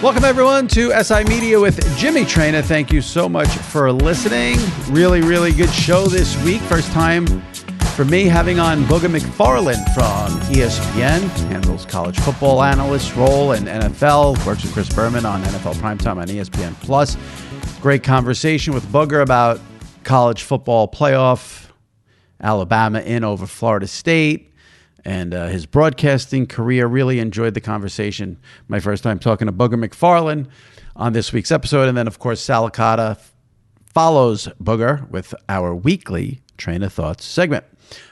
Welcome, everyone, to SI Media with Jimmy Traina. Thank you so much for listening. Really, really good show this week. First time for me having on Booger McFarland from ESPN. Handles college football analyst role in NFL. Works with Chris Berman on NFL Primetime on ESPN+. Great conversation with Booger about college football playoff. Alabama in over Florida State. And his broadcasting career. Really enjoyed the conversation. My first time talking to Booger McFarland on this week's episode. And then, of course, Sal Licata follows Booger with our weekly Traina Thoughts segment.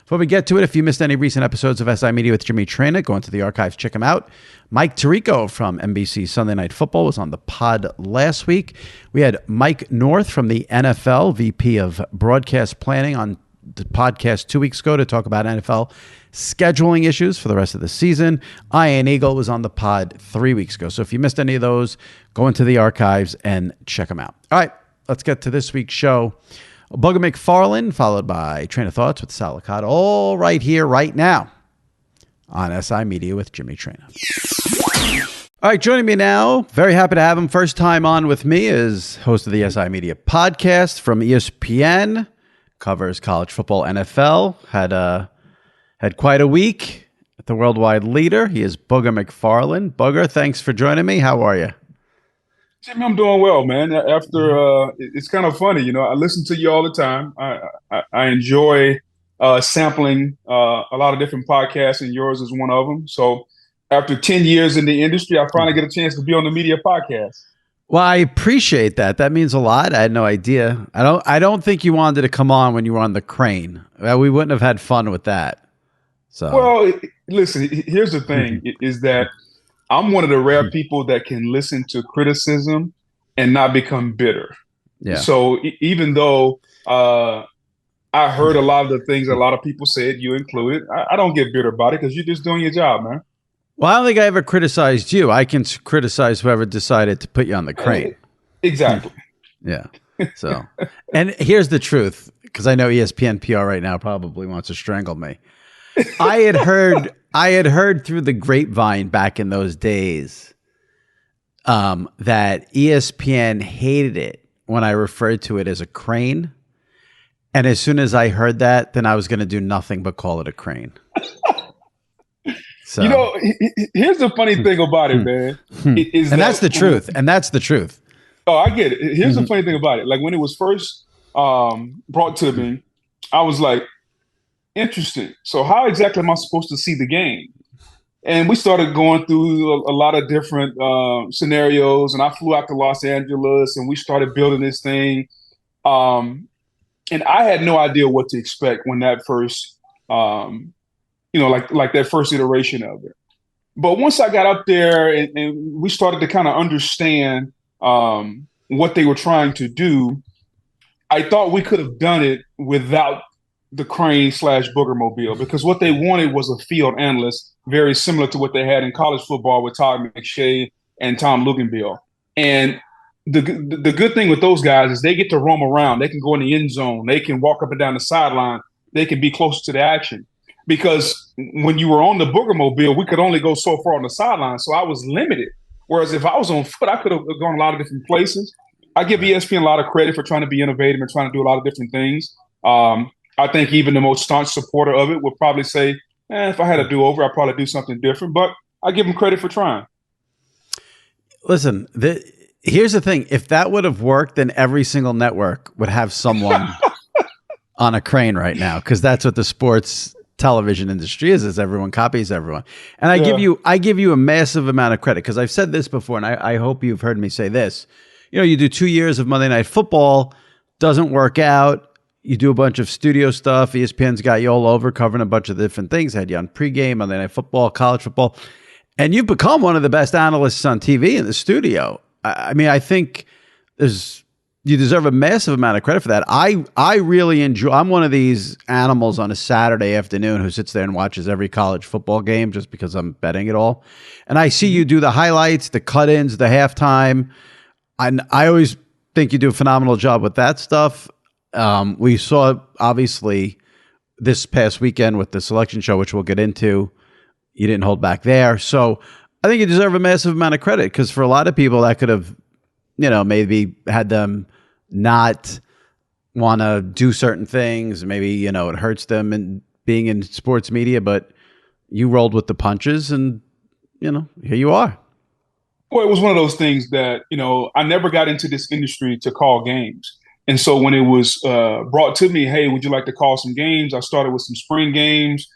Before we get to it, if you missed any recent episodes of SI Media with Jimmy Traina, go into the archives, check them out. Mike Tirico from NBC Sunday Night Football was on the pod last week. We had Mike North from the NFL, VP of Broadcast Planning, on the podcast 2 weeks ago to talk about NFL scheduling issues for the rest of the season. Ian Eagle was on the pod 3 weeks ago. So if you missed any of those, go into the archives and check them out. All right, let's get to this week's show. Booger McFarland, followed by Traina Thoughts with Sal Licata, all right here, right now on SI Media with Jimmy Traina. All right, joining me now, very happy to have him. First time on with me is host of the SI Media podcast from ESPN. Covers college football, NFL. Had quite a week at the worldwide leader. He is Booger McFarland. Booger, thanks for joining me. How are you? Jimmy, I'm doing well, man. After it's kind of funny, you know. I listen to you all the time. I enjoy sampling a lot of different podcasts, and yours is one of them. So after 10 years in the industry, I finally get a chance to be on the media podcast. Well, I appreciate that. That means a lot. I had no idea. I don't think you wanted to come on when you were on the crane. We wouldn't have had fun with that. So, well, listen, here's the thing, is that I'm one of the rare people that can listen to criticism and not become bitter. Yeah. So even though I heard a lot of the things a lot of people said, you included, I don't get bitter about it because you're just doing your job, man. Well, I don't think I ever criticized you. I can criticize whoever decided to put you on the crane. Exactly. Yeah. So, and here's the truth, because I know ESPN PR right now probably wants to strangle me. I had heard through the grapevine back in those days that ESPN hated it when I referred to it as a crane. And as soon as I heard that, then I was going to do nothing but call it a crane. So, you know, here's the funny thing about it, man. That's the truth. And that's the truth. Oh, I get it. Here's the funny thing about it. Like when it was first brought to me, I was like, interesting. So how exactly am I supposed to see the game? And we started going through a lot of different scenarios. And I flew out to Los Angeles and we started building this thing. And I had no idea what to expect when that first like that first iteration of it. But once I got up there and we started to kind of understand what they were trying to do, I thought we could have done it without the crane / Booger Mobile, because what they wanted was a field analyst, very similar to what they had in college football with Todd McShay and Tom Luginbill. And the good thing with those guys is they get to roam around. They can go in the end zone. They can walk up and down the sideline. They can be close to the action. Because when you were on the Booger Mobile, we could only go so far on the sideline. So I was limited. Whereas if I was on foot, I could have gone a lot of different places. I give ESPN a lot of credit for trying to be innovative and trying to do a lot of different things. I think even the most staunch supporter of it would probably say, if I had a do-over, I'd probably do something different. But I give them credit for trying. Listen, here's the thing. If that would have worked, then every single network would have someone on a crane right now, because that's what the sports television industry is everyone copies everyone. And I give you a massive amount of credit, because I've said this before, and I hope you've heard me say this. You know, you do 2 years of Monday Night Football, doesn't work out. You do a bunch of studio stuff. ESPN's got you all over covering a bunch of different things. Had you on pregame, Monday Night Football, college football. And you've become one of the best analysts on TV in the studio. I mean, I think you deserve a massive amount of credit for that. I really enjoy. I'm one of these animals on a Saturday afternoon who sits there and watches every college football game just because I'm betting it all. And I see you do the highlights, the cut-ins, the halftime. And I always think you do a phenomenal job with that stuff. We saw, obviously, this past weekend with the selection show, which we'll get into. You didn't hold back there. So I think you deserve a massive amount of credit, because for a lot of people that could have, maybe had them not want to do certain things. Maybe, it hurts them in being in sports media, but you rolled with the punches and, here you are. Well, it was one of those things that, I never got into this industry to call games. And so when it was brought to me, hey, would you like to call some games? I started with some spring games,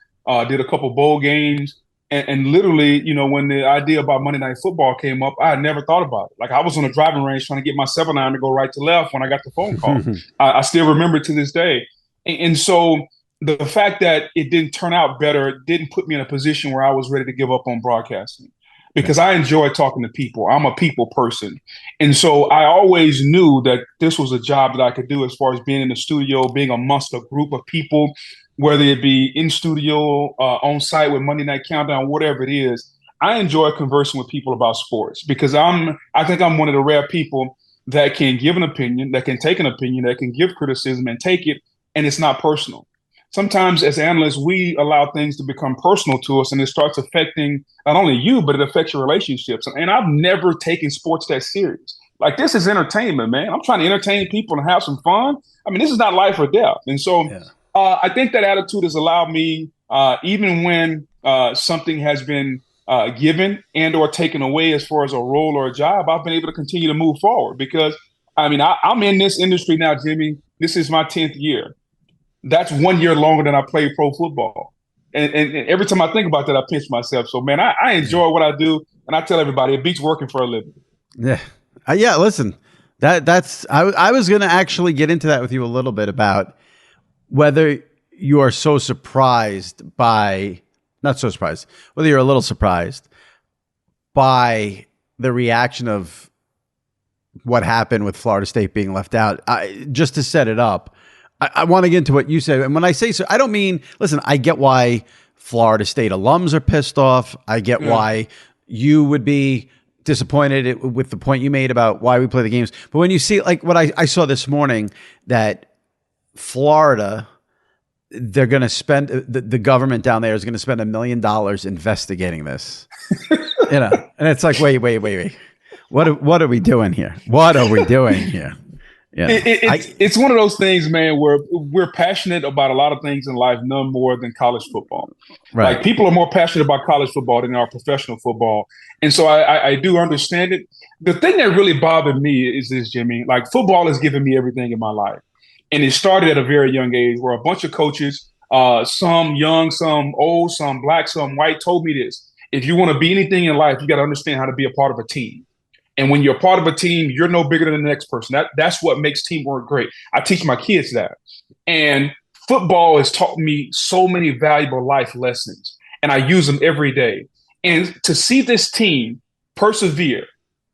did a couple bowl games. And literally, when the idea about Monday Night Football came up, I had never thought about it. Like, I was on a driving range trying to get my 7-iron to go right to left when I got the phone call. I still remember it to this day. And so the fact that it didn't turn out better didn't put me in a position where I was ready to give up on broadcasting, because I enjoy talking to people. I'm a people person. And so I always knew that this was a job that I could do, as far as being in the studio, being amongst a group of people, whether it be in studio, on site with Monday Night Countdown, whatever it is. I enjoy conversing with people about sports, because I think I'm one of the rare people that can give an opinion, that can take an opinion, that can give criticism and take it, and it's not personal. Sometimes as analysts, we allow things to become personal to us, and it starts affecting not only you, but it affects your relationships. And I've never taken sports that serious. Like, this is entertainment, man. I'm trying to entertain people and have some fun. I mean, this is not life or death. And so I think that attitude has allowed me, even when something has been given and or taken away as far as a role or a job, I've been able to continue to move forward, because, I'm in this industry now, Jimmy. This is my 10th year. That's 1 year longer than I played pro football. And every time I think about that, I pinch myself. So, man, I enjoy what I do. And I tell everybody, it beats working for a living. Yeah. Listen, that's I was going to actually get into that with you a little bit, about whether you are so surprised by, not so surprised, whether you're a little surprised by the reaction of what happened with Florida State being left out. Just to set it up, I want to get into what you said. And when I say so, I don't mean, listen, I get why Florida State alums are pissed off. I get why you would be disappointed with the point you made about why we play the games. But when you see, like, what I saw this morning, that Florida, they're going to spend, the government down there is going to spend $1 million investigating this. And it's like, wait. What are we doing here? What are we doing here? Yeah, it's one of those things, man, where we're passionate about a lot of things in life, none more than college football. Right. Like, people are more passionate about college football than they are professional football. And so I do understand it. The thing that really bothered me is this, Jimmy. Like, football has given me everything in my life. And it started at a very young age, where a bunch of coaches, some young, some old, some black, some white, told me this: if you want to be anything in life, you got to understand how to be a part of a team. And when you're part of a team, you're no bigger than the next person. That's what makes teamwork great. I teach my kids that. And football has taught me so many valuable life lessons, and I use them every day. And to see this team persevere,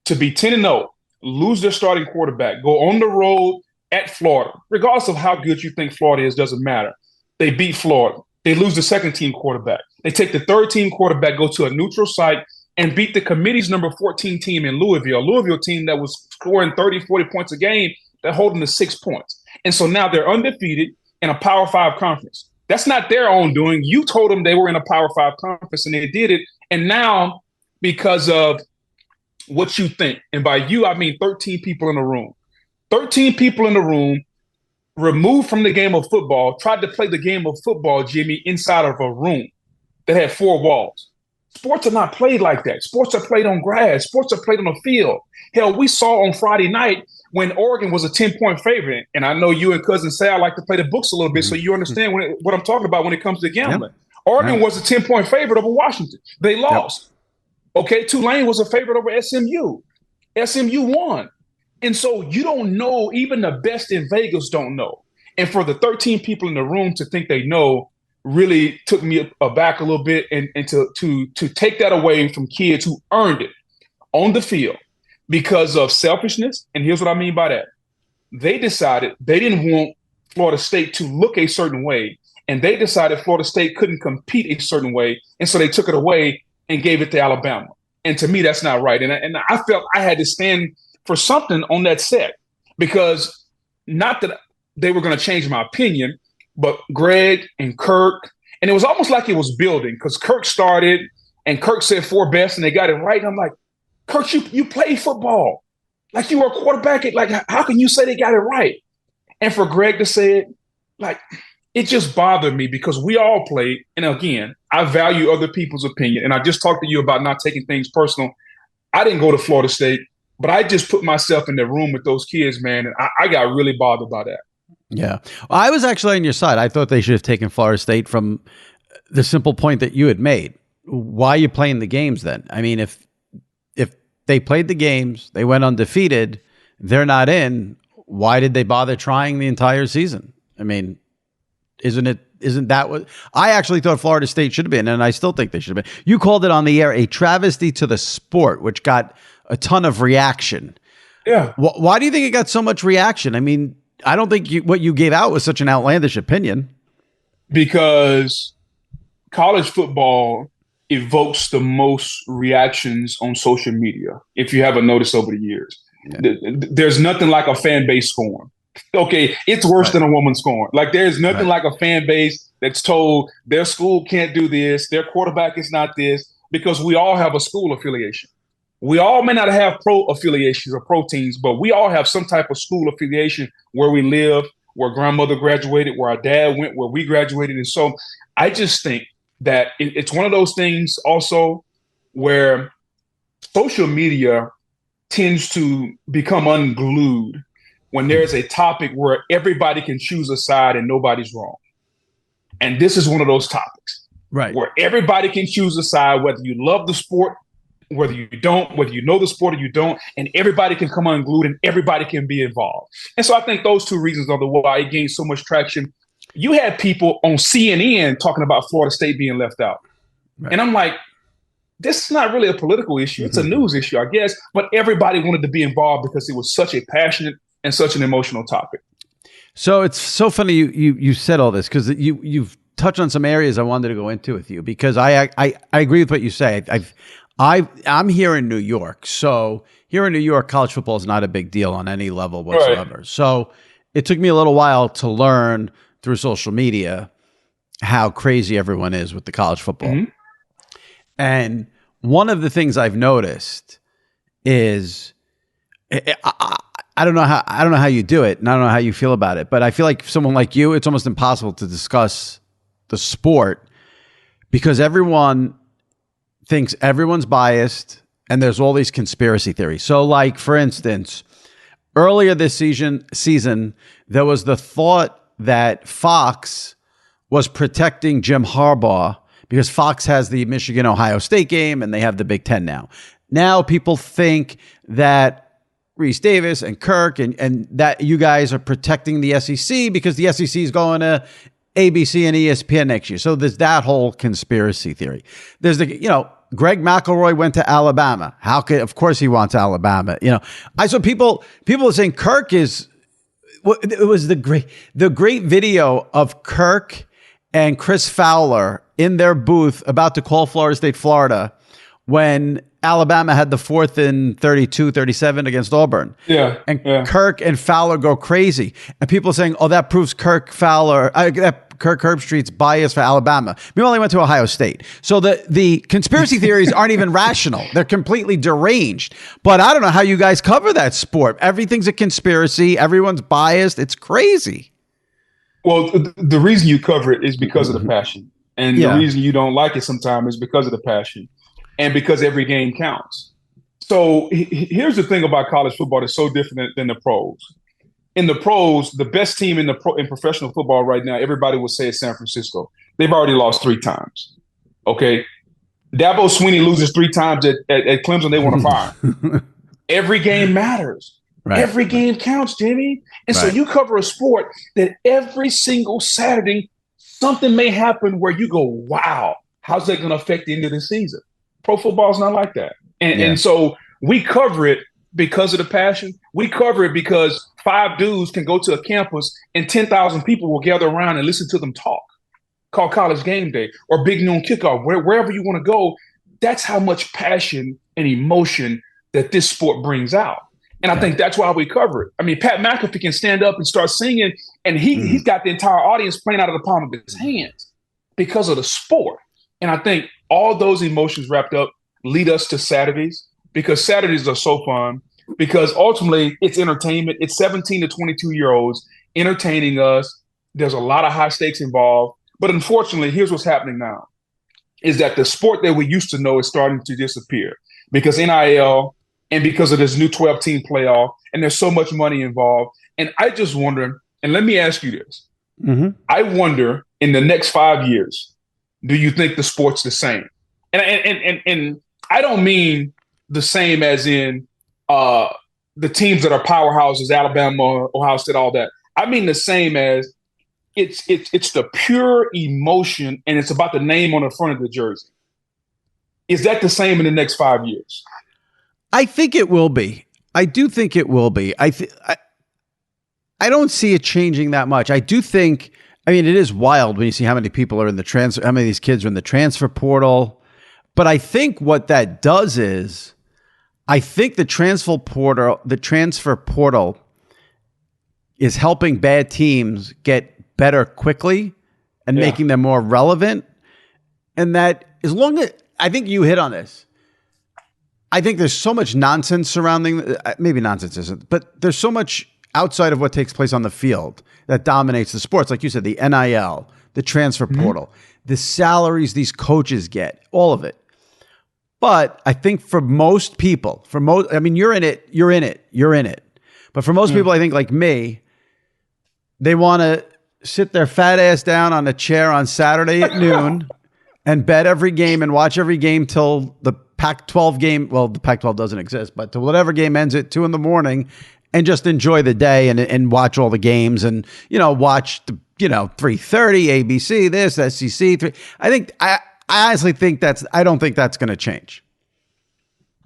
to be 10-0, lose their starting quarterback, go on the road at Florida, regardless of how good you think Florida is, doesn't matter. They beat Florida. They lose the second team quarterback. They take the third team quarterback, go to a neutral site, and beat the committee's number 14 team in Louisville team that was scoring 30, 40 points a game. They're holding to 6 points. And so now they're undefeated in a Power 5 conference. That's not their own doing. You told them they were in a Power 5 conference, and they did it. And now, because of what you think, and by you, I mean 13 people in the room. 13 people in the room, removed from the game of football, tried to play the game of football, Jimmy, inside of a room that had 4 walls. Sports are not played like that. Sports are played on grass. Sports are played on the field. Hell, we saw on Friday night when Oregon was a 10-point favorite, and I know you and Cousin Sal like to play the books a little bit, so you understand what I'm talking about when it comes to gambling. Yep. Oregon was a 10-point favorite over Washington. They lost. Yep. Okay, Tulane was a favorite over SMU. SMU won. And so you don't know, even the best in Vegas don't know. And for the 13 people in the room to think they know really took me aback a little bit, and to take that away from kids who earned it on the field because of selfishness. And here's what I mean by that. They decided they didn't want Florida State to look a certain way, and they decided Florida State couldn't compete a certain way, and so they took it away and gave it to Alabama. And to me, that's not right. And I felt I had to stand for something on that set, because not that they were going to change my opinion, but Greg and Kirk, and it was almost like it was building, because Kirk started and Kirk said 4 best, and they got it right. And I'm like, Kirk, you play football. Like, you were a quarterback. Like, how can you say they got it right? And for Greg to say it, like, it just bothered me because we all played. And again, I value other people's opinion. And I just talked to you about not taking things personal. I didn't go to Florida State, but I just put myself in the room with those kids, man. And I got really bothered by that. Yeah. Well, I was actually on your side. I thought they should have taken Florida State from the simple point that you had made. Why are you playing the games then? I mean, if they played the games, they went undefeated, they're not in, why did they bother trying the entire season? I mean, isn't that what I actually thought Florida State should have been, and I still think they should have been. You called it on the air a travesty to the sport, which got a ton of reaction. Yeah. Why do you think it got so much reaction? I mean, I don't think what you gave out was such an outlandish opinion. Because college football evokes the most reactions on social media, if you haven't noticed over the years. Yeah. There's nothing like a fan base scorn. Okay, it's worse than a woman scorn. Like, there's nothing like a fan base that's told their school can't do this, their quarterback is not this, because we all have a school affiliation. We all may not have pro affiliations or pro teams, but we all have some type of school affiliation where we live, where grandmother graduated, where our dad went, where we graduated. And so I just think that it's one of those things also where social media tends to become unglued when there's a topic where everybody can choose a side and nobody's wrong. And this is one of those topics, right? Where everybody can choose a side, whether you love the sport, whether you don't, whether you know the sport or you don't, and everybody can come unglued and everybody can be involved. And so I think those two reasons are the why it gained so much traction. You had people on CNN talking about Florida State being left out. Right. And I'm like, this is not really a political issue. It's a news issue, I guess. But everybody wanted to be involved because it was such a passionate and such an emotional topic. So it's so funny you said all this, because you've touched on some areas I wanted to go into with you, because I agree with what you say. I'm here in New York. So here in New York, college football is not a big deal on any level whatsoever. Right. So it took me a little while to learn through social media how crazy everyone is with the college football. Mm-hmm. And one of the things I've noticed is I don't know how you do it, and I don't know how you feel about it, but I feel like someone like you, it's almost impossible to discuss the sport because everyone thinks everyone's biased and there's all these conspiracy theories. So, like, for instance, earlier this season, there was the thought that Fox was protecting Jim Harbaugh because Fox has the Michigan-Ohio State game and they have the Big Ten now. Now people think that Reese Davis and Kirk and that you guys are protecting the SEC because the SEC is going to ABC and ESPN next year. So there's that whole conspiracy theory. There's Greg McElroy went to Alabama. Of course he wants Alabama. I saw people are saying Kirk is. It was the great video of Kirk and Chris Fowler in their booth about to call Florida State Florida when Alabama had the 4th and 32, 37 against Auburn. Yeah. And Kirk and Fowler go crazy. And people are saying, oh, that proves Kirk Herbstreit's bias for Alabama. Meanwhile, he went to Ohio State. So the conspiracy theories aren't even rational. They're completely deranged. But I don't know how you guys cover that sport. Everything's a conspiracy. Everyone's biased. It's crazy. Well, the reason you cover it is because of the passion. And the reason you don't like it sometimes is because of the passion. And because every game counts. So here's the thing about college football that's so different than the pros. In the pros, the best team in professional football right now, everybody would say is San Francisco. They've already lost 3 times. Okay. Dabo Swinney loses 3 times at Clemson. They want to fire. Every game matters. Right. Every game counts, Jimmy. And so you cover a sport that every single Saturday, something may happen where you go, wow, how's that going to affect the end of the season? Pro football is not like that. And so we cover it because of the passion. We cover it because 5 dudes can go to a campus and 10,000 people will gather around and listen to them talk. Call College Game Day or Big Noon Kickoff, wherever you want to go. That's how much passion and emotion that this sport brings out. And I think that's why we cover it. I mean, Pat McAfee can stand up and start singing, and he's got the entire audience playing out of the palm of his hands because of the sport. And I think all those emotions wrapped up lead us to Saturdays because Saturdays are so fun because ultimately it's entertainment. It's 17 to 22-year-olds entertaining us. There's a lot of high stakes involved. But unfortunately, here's what's happening now is that the sport that we used to know is starting to disappear because NIL and because of this new 12-team playoff, and there's so much money involved. And I just wonder, and let me ask you this. Mm-hmm. I wonder in the next 5 years, do you think the sport's the same? And I don't mean the same as in the teams that are powerhouses, Alabama, Ohio State, all that. I mean the same as it's the pure emotion, and it's about the name on the front of the jersey. Is that the same in the next 5 years? I think it will be. I do think it will be. I don't see it changing that much. I do think. I mean, it is wild when you see how many people are in the transfer. How many of these kids are in the transfer portal? But I think what that does is, I think the transfer portal is helping bad teams get better quickly and making them more relevant. And that as long as, I think you hit on this. I think there's so much nonsense surrounding, maybe nonsense isn't, but there's so much outside of what takes place on the field that dominates the sports. Like you said, the NIL, the transfer portal, the salaries these coaches get, all of it. But I think for most people, I mean, you're in it. But for most people, I think like me, they want to sit their fat ass down on a chair on Saturday at noon and bet every game and watch every game till the Pac-12 game. Well, the Pac-12 doesn't exist, but till whatever game ends at 2 a.m. and just enjoy the day and watch all the games and, watch the, 3:30 ABC, this, SEC 3. I honestly think I don't think that's going to change.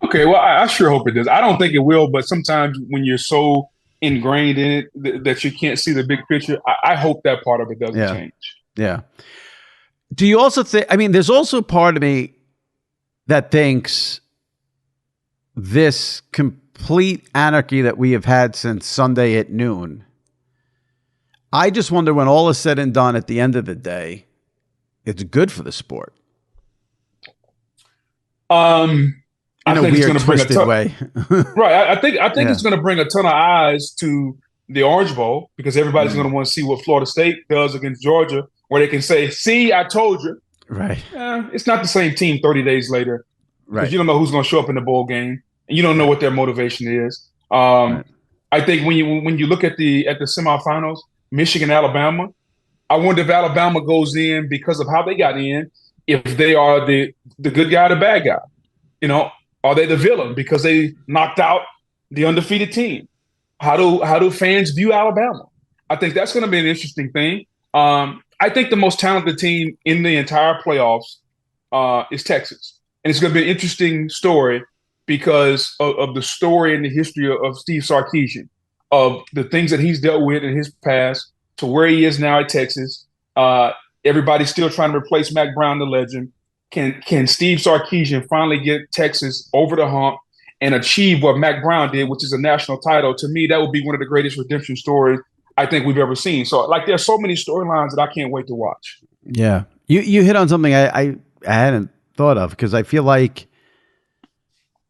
Okay. Well, I sure hope it does. I don't think it will, but sometimes when you're so ingrained in it that you can't see the big picture, I hope that part of it doesn't change. Yeah. Do you also think, there's also part of me that thinks this complete anarchy that we have had since Sunday at noon, I just wonder when all is said and done at the end of the day, it's good for the sport. I think it's going to bring a ton, way. Right. I think it's going to bring a ton of eyes to the Orange Bowl because everybody's going to want to see what Florida State does against Georgia, where they can say, "See, I told you." Right. It's not the same team 30 days later because you don't know who's going to show up in the bowl game, and you don't know what their motivation is. I think when you look at the semifinals, Michigan, Alabama, I wonder if Alabama goes in because of how they got in, if they are the good guy or the bad guy. Are they the villain because they knocked out the undefeated team? How do fans view Alabama? I think that's going to be an interesting thing. I think the most talented team in the entire playoffs is Texas. And it's going to be an interesting story because of the story and the history of Steve Sarkisian, of the things that he's dealt with in his past to where he is now at Texas. Everybody's still trying to replace Mac Brown, the legend. Can Steve Sarkisian finally get Texas over the hump and achieve what Mac Brown did, which is a national title? To me, that would be one of the greatest redemption stories I think we've ever seen. So, there's so many storylines that I can't wait to watch. Yeah. You hit on something I hadn't thought of because I feel like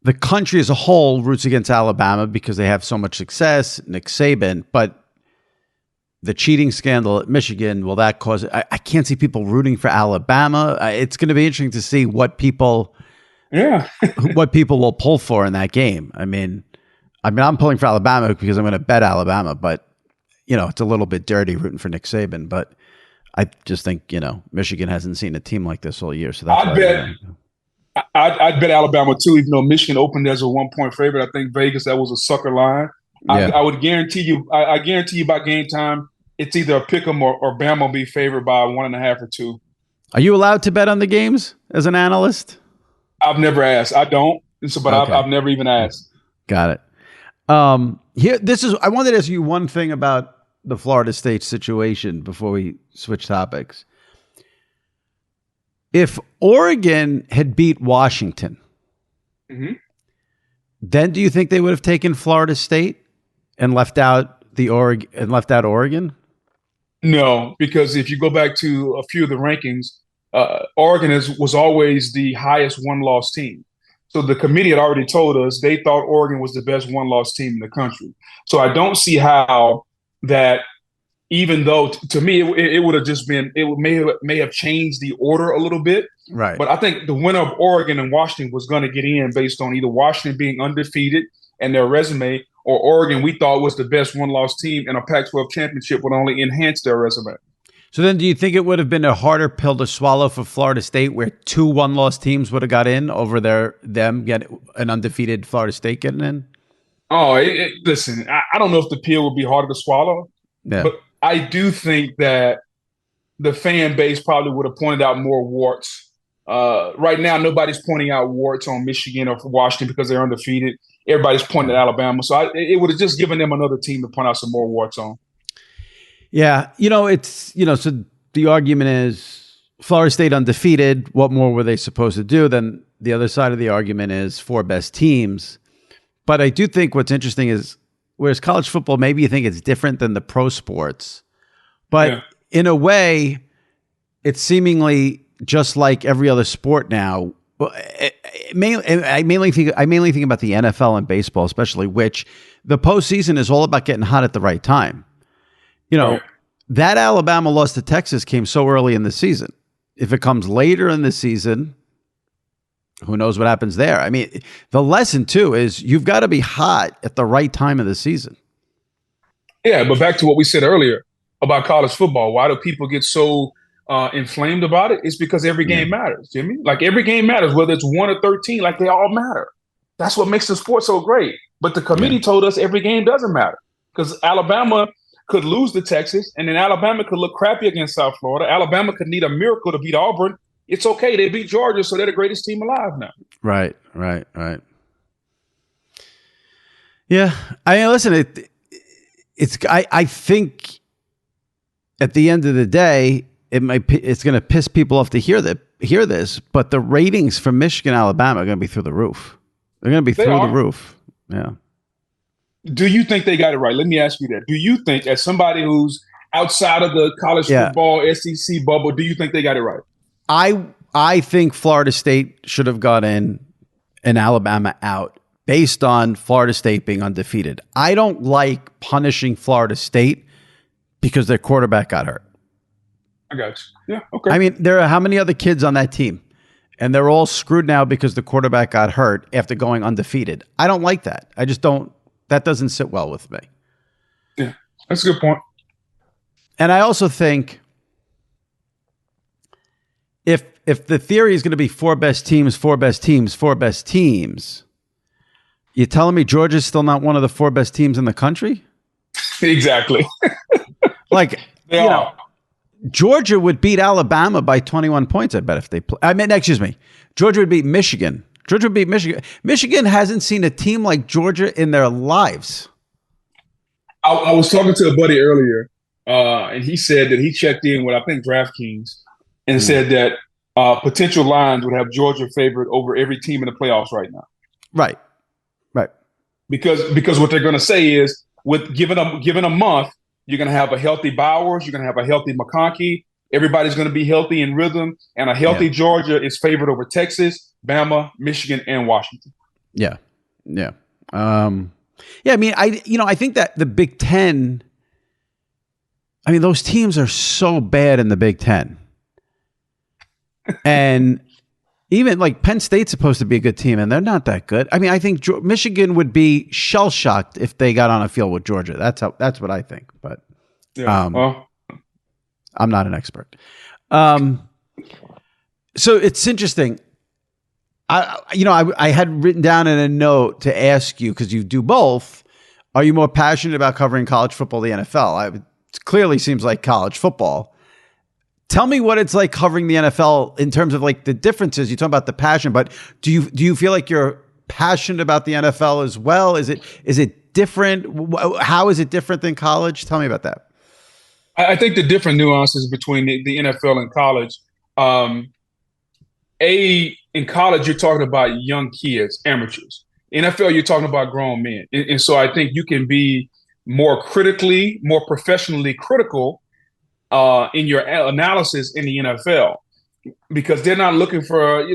the country as a whole roots against Alabama because they have so much success, Nick Saban, but the cheating scandal at Michigan, will that cause I can't see people rooting for Alabama. It's going to be interesting to see what people will pull for in that game. I'm pulling for Alabama because I'm going to bet Alabama, but it's a little bit dirty rooting for Nick Saban, but I just think, Michigan hasn't seen a team like this all year. So that's I'd bet Alabama too, even though Michigan opened as a 1-point favorite. I think Vegas, that was a sucker line. Yeah. I would guarantee you, I guarantee you by game time, it's either a pick 'em or Bama will be favored by 1.5 or 2. Are you allowed to bet on the games as an analyst? I've never asked. I don't. I've never even asked. Got it. I wanted to ask you one thing about the Florida State situation before we switch topics. If Oregon had beat Washington, then do you think they would have taken Florida State and left out Oregon? No, because if you go back to a few of the rankings, Oregon was always the highest one-loss team. So the committee had already told us they thought Oregon was the best one-loss team in the country. So I don't see how that, even though to me it would have just been, it may have changed the order a little bit. Right. But I think the winner of Oregon and Washington was going to get in based on either Washington being undefeated and their resume, or Oregon we thought was the best one-loss team and a Pac-12 championship would only enhance their resume. So then do you think it would have been a harder pill to swallow for Florida State, where 2 one-loss teams would have got in over them getting an undefeated Florida State getting in? Oh, listen, I don't know if the pill would be harder to swallow, but I do think that the fan base probably would have pointed out more warts. Right now, nobody's pointing out warts on Michigan or Washington because they're undefeated. Everybody's pointing at Alabama. So it would have just given them another team to point out some more warts on. Yeah. So the argument is Florida State undefeated. What more were they supposed to do? Then the other side of the argument is 4 best teams. But I do think what's interesting is, whereas college football, maybe you think it's different than the pro sports, but in a way, it's seemingly just like every other sport now. I mainly think about the NFL and baseball, especially, which the postseason is all about getting hot at the right time. That Alabama loss to Texas came so early in the season. If it comes later in the season, who knows what happens there? I mean, the lesson too is you've got to be hot at the right time of the season. Yeah, but back to what we said earlier about college football. Why do people get so inflamed about it? It's because every game matters, Jimmy. Like every game matters, whether it's 1 or 13, like they all matter. That's what makes the sport so great. But the committee told us every game doesn't matter because Alabama could lose to Texas, and then Alabama could look crappy against South Florida. Alabama could need a miracle to beat Auburn. It's okay. They beat Georgia, so they're the greatest team alive now. Right. Yeah. I mean, listen, I think at the end of the day, it's going to piss people off to hear this, but the ratings for Michigan, Alabama are going to be through the roof. They're going to be through the roof. Yeah. Do you think they got it right? Let me ask you that. Do you think, as somebody who's outside of the college football SEC bubble, do you think they got it right? I think Florida State should have got in and Alabama out based on Florida State being undefeated. I don't like punishing Florida State because their quarterback got hurt. I got you. Yeah, okay. I mean, there are how many other kids on that team? And they're all screwed now because the quarterback got hurt after going undefeated. I don't like that. I just don't. That doesn't sit well with me. Yeah, that's a good point. And I also think if the theory is going to be 4 best teams, you're telling me Georgia's still not one of the 4 best teams in the country? Exactly. Like, Georgia would beat Alabama by 21 points, I bet, if they play. Georgia would beat Michigan. Michigan hasn't seen a team like Georgia in their lives. I was talking to a buddy earlier, and he said that he checked in with, I think, DraftKings, and said that potential lines would have Georgia favored over every team in the playoffs right now. Right. Because what they're going to say is, with given a month, you're going to have a healthy Bowers, you're going to have a healthy McConkey. Everybody's going to be healthy in rhythm, and a healthy Georgia is favored over Texas, Bama, Michigan, and Washington. Yeah. I mean, I think that the Big Ten. I mean, those teams are so bad in the Big Ten, and even like Penn State's supposed to be a good team, and they're not that good. I mean, I think Michigan would be shell shocked if they got on a field with Georgia. That's what I think. But I'm not an expert. So it's interesting. I had written down in a note to ask you, because you do both. Are you more passionate about covering college football, the NFL? It clearly seems like college football. Tell me what it's like covering the NFL in terms of like the differences. You talk about the passion, but do you feel like you're passionate about the NFL as well? Is it different? How is it different than college? Tell me about that. I think the different nuances between the NFL and college. In college, you're talking about young kids, amateurs. NFL, you're talking about grown men. And so I think you can be more professionally critical in your analysis in the NFL. because they're not looking for,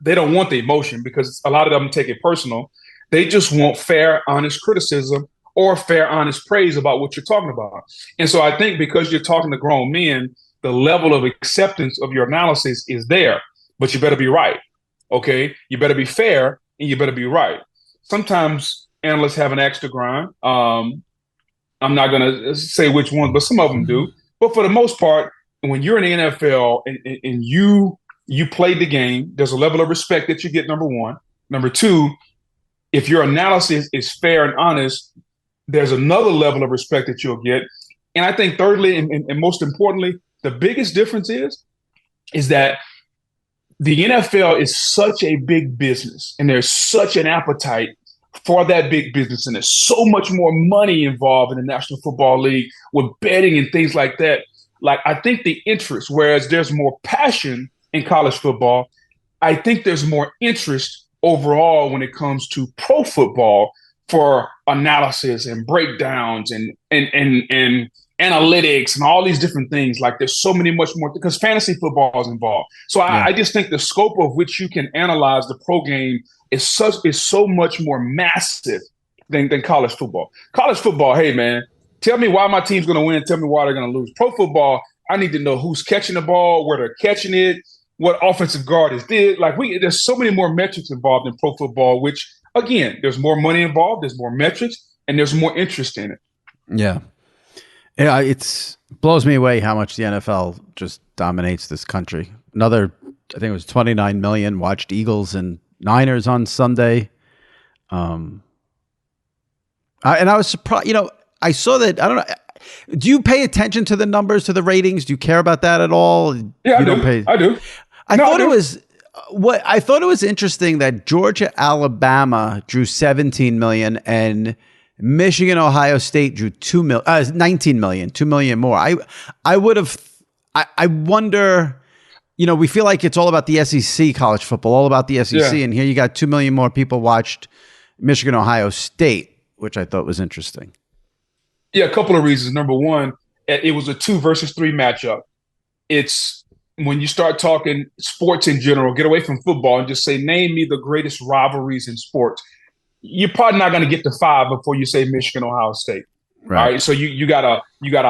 they don't want the emotion because a lot of them take it personal. They just want fair, honest criticism or fair, honest praise about what you're talking about. And so I think because you're talking to grown men, the level of acceptance of your analysis is there, but you better be right. Okay. You better be fair and you better be right. Sometimes analysts have an extra grind. I'm not going to say which one, but some of them do. But for the most part, when you're in the NFL and you played the game, there's a level of respect that you get, number one. Number two, if your analysis is fair and honest, there's another level of respect that you'll get. And I think thirdly, and most importantly, the biggest difference is that the NFL is such a big business and there's such an appetite for that big business. And there's so much more money involved in the National Football League with betting and things like that. Like, I think the interest, whereas there's more passion in college football, I think there's more interest overall when it comes to pro football for analysis and breakdowns and analytics and all these different things. Like, there's so many much more because fantasy football is involved. So I just think the scope of which you can analyze the pro game is so much more massive than college football. College football, hey man, tell me why my team's going to win. Tell me why they're going to lose. Pro football, I need to know who's catching the ball, where they're catching it, what offensive guard is did. Like, there's so many more metrics involved in pro football, which, again, there's more money involved, there's more metrics, and there's more interest in it. Yeah. Yeah, it blows me away how much the NFL just dominates this country. I think it was 29 million watched Eagles and Niners on Sunday. And I was surprised, I saw that. I don't know. Do you pay attention to the numbers, to the ratings? Do you care about that at all? Yeah, I do. I thought it was interesting that Georgia, Alabama drew 17 million and Michigan, Ohio State drew 19 million, 2 million more. I wonder, we feel like it's all about the SEC college football, all about the SEC. Yeah. And here you got 2 million more people watched Michigan, Ohio State, which I thought was interesting. Yeah, a couple of reasons. Number one, it was a 2 versus 3 matchup. It's when you start talking sports in general, get away from football and just say, name me the greatest rivalries in sports. You're probably not going to get to 5 before you say Michigan, Ohio State. Right. All right. So you got a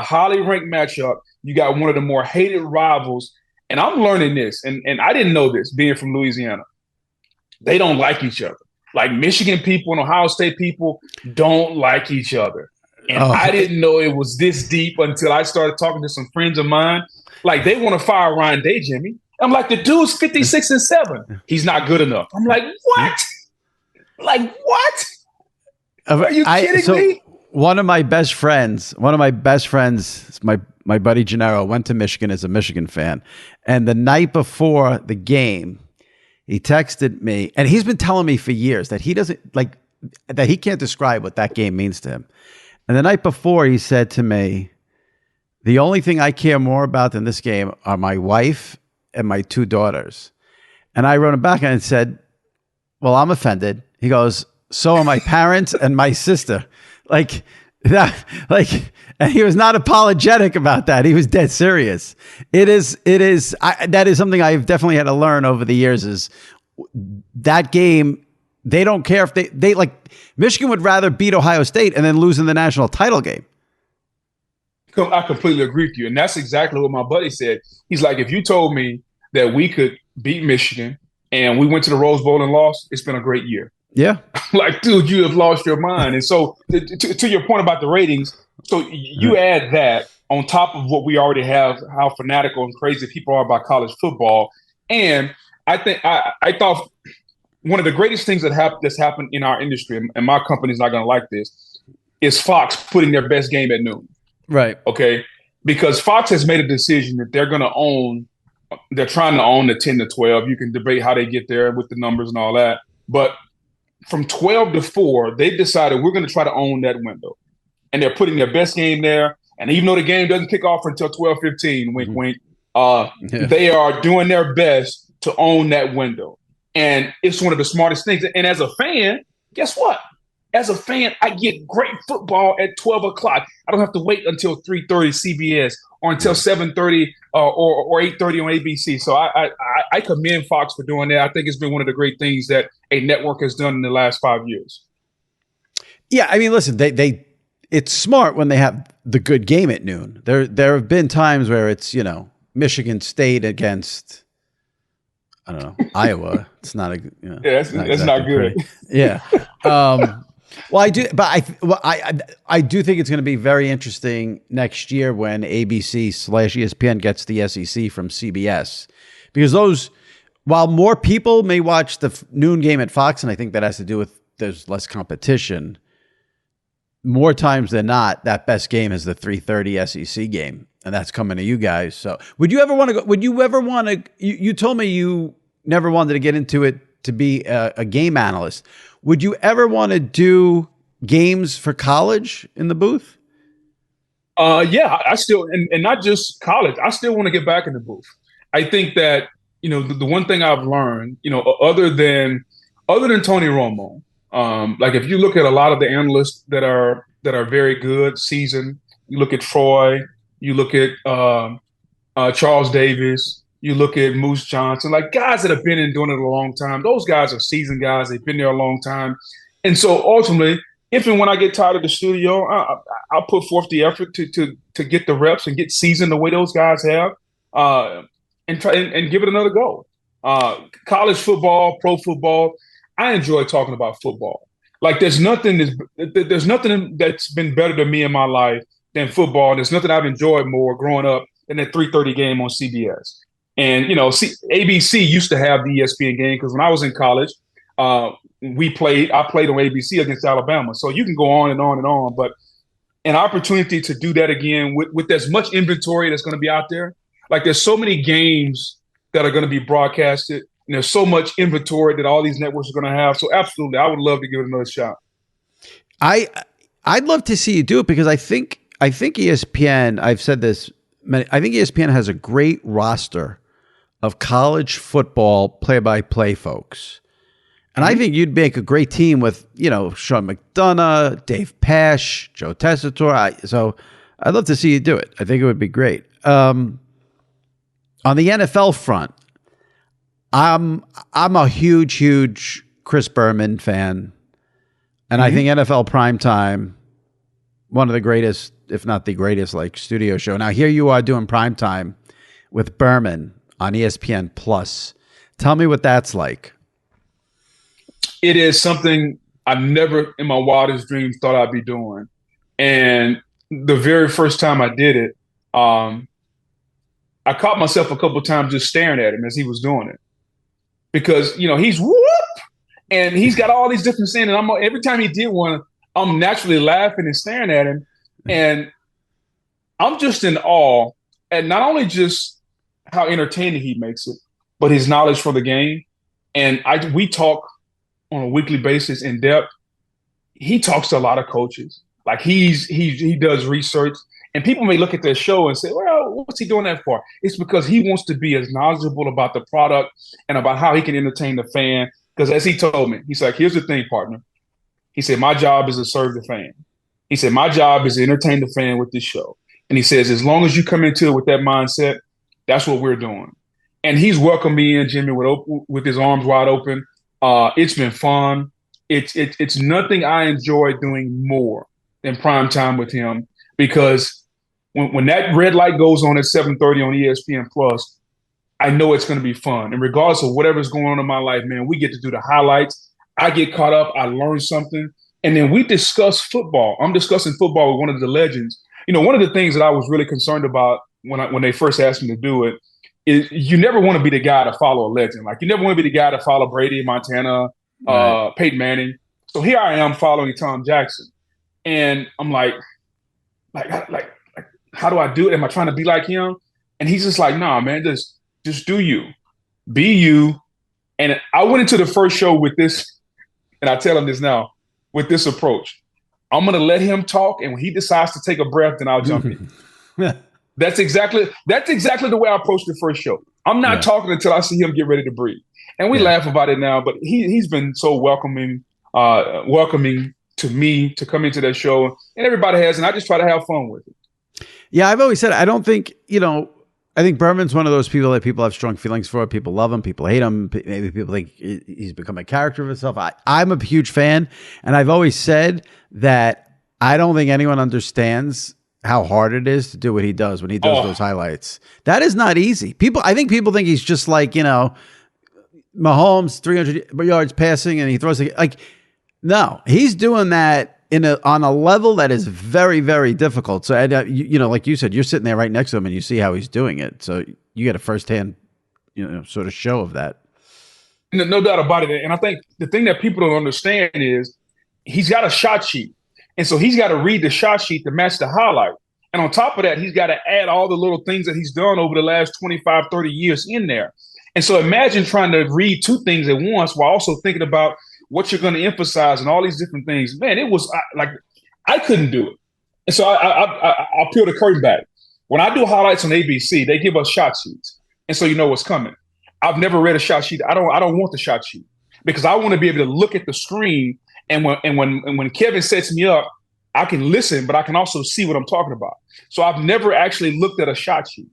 highly ranked matchup. You got one of the more hated rivals. And I'm learning this, and I didn't know this being from Louisiana. They don't like each other. Like, Michigan people and Ohio State people don't like each other. And I didn't know it was this deep until I started talking to some friends of mine. Like, they want to fire Ryan Day, Jimmy. I'm like, the dude's 56-7. He's not good enough. I'm like, what? Like, what? Are you kidding me? One of my best friends, my buddy Gennaro, went to Michigan as a Michigan fan. And the night before the game, he texted me, and he's been telling me for years that he can't describe what that game means to him. And the night before, he said to me, the only thing I care more about than this game are my wife and my 2 daughters. And I wrote him back and said, well, I'm offended. He goes, so are my parents and my sister. Like that, and he was not apologetic about that. He was dead serious. That is something I've definitely had to learn over the years is that game. They don't care if they like Michigan would rather beat Ohio State and then lose in the national title game. I completely agree with you. And that's exactly what my buddy said. He's like, if you told me that we could beat Michigan and we went to the Rose Bowl and lost, it's been a great year. Yeah. Like, dude, you have lost your mind. And so to your point about the ratings, so you add that on top of what we already have, how fanatical and crazy people are about college football. And I think I thought one of the greatest things that's happened in our industry, and my company's not going to like this, is Fox putting their best game at noon. Right. Okay. Because Fox has made a decision that they're trying to own the 10 to 12. You can debate how they get there with the numbers and all that. But from 12 to 4, they've decided we're going to try to own that window. And they're putting their best game there. And even though the game doesn't kick off until 12:15, wink, wink, they are doing their best to own that window. And it's one of the smartest things. And as a fan, guess what? as a fan, I get great football at 12 o'clock. I don't have to wait until 3:30 CBS or until 7:30 or 8:30 on ABC. So I commend Fox for doing that. I think it's been one of the great things that a network has done in the last 5 years. Yeah, I mean, listen, it's smart when they have the good game at noon. There have been times where it's, Michigan State against, I don't know, Iowa. It's not a that's not good. Pretty. Yeah. Well, I do, but I do think it's going to be very interesting next year when ABC/ESPN gets the SEC from CBS, because while more people may watch the noon game at Fox, and I think that has to do with there's less competition, more times than not, that best game is the 3:30 SEC game, and that's coming to you guys. So would you ever want to go? Would you ever want to? You told me you never wanted to get into it to be a game analyst. Would you ever want to do games for college in the booth? Yeah, I still, and not just college, I still want to get back in the booth. I think that, the one thing I've learned, other than Tony Romo, like if you look at a lot of the analysts that are very good, seasoned, you look at Troy, you look at Charles Davis, you look at Moose Johnson, like guys that have been in doing it a long time. Those guys are seasoned guys. They've been there a long time. And so ultimately, if and when I get tired of the studio, I'll put forth the effort to get the reps and get seasoned the way those guys have, and try and give it another go. College football, pro football, I enjoy talking about football. Like there's nothing that's been better to me in my life than football. There's nothing I've enjoyed more growing up than that 3:30 game on CBS. And, ABC used to have the ESPN game because when I was in college, I played on ABC against Alabama. So you can go on and on and on. But an opportunity to do that again with as much inventory that's going to be out there. Like there's so many games that are going to be broadcasted. And there's so much inventory that all these networks are going to have. So absolutely, I would love to give it another shot. I'd love to see you do it because I think ESPN, I've said this, I think ESPN has a great roster of college football play-by-play folks. And I think you'd make a great team with, Sean McDonough, Dave Pasch, Joe Tessitore. So I'd love to see you do it. I think it would be great. On the NFL front, I'm a huge Chris Berman fan. And I think NFL Primetime, one of the greatest, if not the greatest, studio show. Now, here you are doing Primetime with Berman on ESPN Plus. Tell me what that's like. It is something I never in my wildest dreams thought I'd be doing. And the very first time I did it, I caught myself a couple of times just staring at him as he was doing it. Because, he's whoop, and he's got all these different scenes. And every time he did one, I'm naturally laughing and staring at him. And I'm just in awe at not only just how entertaining he makes it, but his knowledge for the game. And we talk on a weekly basis in depth. He talks to a lot of coaches. Like he does research, and people may look at their show and say, well, what's he doing that for? It's because he wants to be as knowledgeable about the product and about how he can entertain the fan. Because as he told me, he's like, here's the thing, partner. He said, my job is to serve the fan. He said, my job is to entertain the fan with this show. And he says, as long as you come into it with that mindset, that's what we're doing. And he's welcomed me in, Jimmy, with his arms wide open. It's been fun. It's nothing I enjoy doing more than prime time with him, because when that red light goes on at 7:30 on ESPN Plus, I know it's going to be fun. And regardless of whatever's going on in my life, man, we get to do the highlights. I get caught up. I learn something. And then we discuss football. I'm discussing football with one of the legends. One of the things that I was really concerned about when they first asked me to do it is you never want to be the guy to follow a legend. Like you never want to be the guy to follow Brady, Montana, right. Peyton Manning. So here I am following Tom Jackson. And I'm like, how do I do it? Am I trying to be like him? And he's just like, nah, man, just do you. Be you. And I went into the first show with this, and I tell him this now, with this approach. I'm going to let him talk, and when he decides to take a breath, then I'll jump in. That's exactly the way I approached the first show. I'm not talking until I see him get ready to breathe. And we laugh about it now, but he's been so welcoming to me to come into that show, and everybody has, and I just try to have fun with it. Yeah, I've always said, I don't think, I think Berman's one of those people that people have strong feelings for. People love him. People hate him. Maybe people think he's become a character of himself. I'm a huge fan. And I've always said that I don't think anyone understands how hard it is to do what he does when he does those highlights. That is not easy. I think people think he's just like, Mahomes, 300 yards passing, and he throws no, he's doing that on a level that is very, very difficult. So, like you said, you're sitting there right next to him and you see how he's doing it. So you get a firsthand, sort of show of that. No doubt about it. And I think the thing that people don't understand is he's got a shot sheet. And so he's got to read the shot sheet to match the highlight. And on top of that, he's got to add all the little things that he's done over the last 25, 30 years in there. And so imagine trying to read two things at once while also thinking about what you're going to emphasize and all these different things. Man, it was like I couldn't do it. And so I'll peel the curtain back. When I do highlights on ABC, they give us shot sheets. And so you know what's coming. I've never read a shot sheet. I don't want the shot sheet because I want to be able to look at the screen. And when Kevin sets me up, I can listen, but I can also see what I'm talking about. So I've never actually looked at a shot sheet.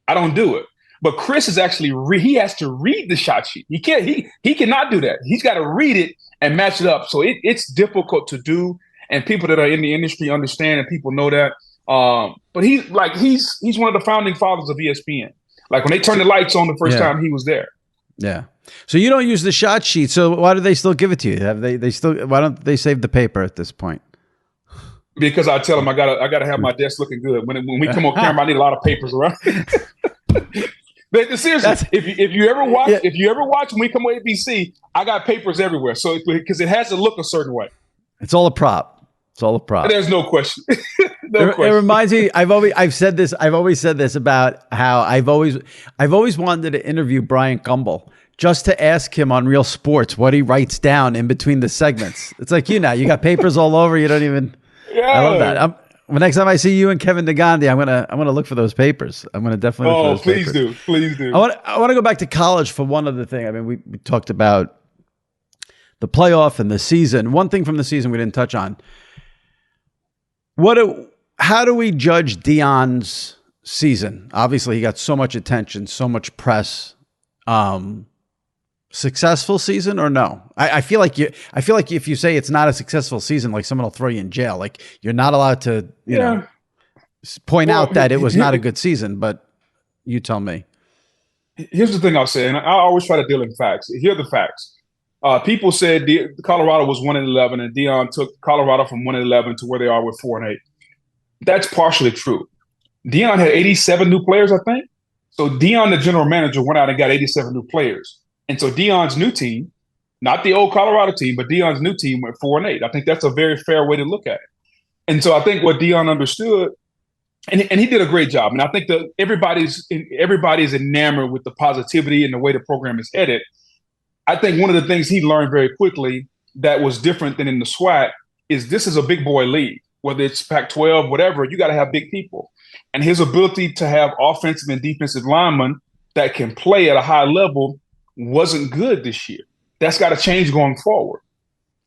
I don't do it. But Chris is actually he has to read the shot sheet. He cannot do that. He's got to read it and match it up. So it's difficult to do, and people that are in the industry understand, and people know that. But he's one of the founding fathers of ESPN. Like when they turned the lights on the first time, he was there. Yeah. So you don't use the shot sheet. So why do they still give it to you? Why don't they save the paper at this point? Because I tell them I gotta have my desk looking good. When we come on camera, I need a lot of papers around. But seriously, if you ever watch when we come on ABC, I got papers everywhere. So because it has to look a certain way. It's all a prop. It's all a prop. There's no question. It reminds me. I've always said this about how I've always wanted to interview Brian Gumbel just to ask him on Real Sports what he writes down in between the segments. It's like you got papers all over. You don't even. Yeah. I love that. Next time I see you and Kevin DeGandhi, I'm gonna look for those papers. I'm gonna definitely look for those papers. Please do. I want to go back to college for one other thing. I mean, we talked about the playoff and the season. One thing from the season we didn't touch on. How do we judge Deion's season? Obviously, he got so much attention, so much press. Successful season or no? I feel like if you say it's not a successful season, like someone will throw you in jail. Like you're not allowed to, point out that it was not a good season. But you tell me. Here's the thing I'll say, and I always try to deal in facts. Here are the facts. People said Colorado was 1-11, and Deion took Colorado from 1-11 to where they are with 4-8. That's partially true. Deion had 87 new players, I think. So Deion, the general manager, went out and got 87 new players. And so Deion's new team, not the old Colorado team, but Deion's new team went 4-8. I think that's a very fair way to look at it. And so I think what Deion understood, and he did a great job. And I think that everybody's enamored with the positivity and the way the program is headed. I think one of the things he learned very quickly that was different than in the SWAC is this is a big boy league. Whether it's Pac-12, whatever, you got to have big people. And his ability to have offensive and defensive linemen that can play at a high level wasn't good this year. That's got to change going forward.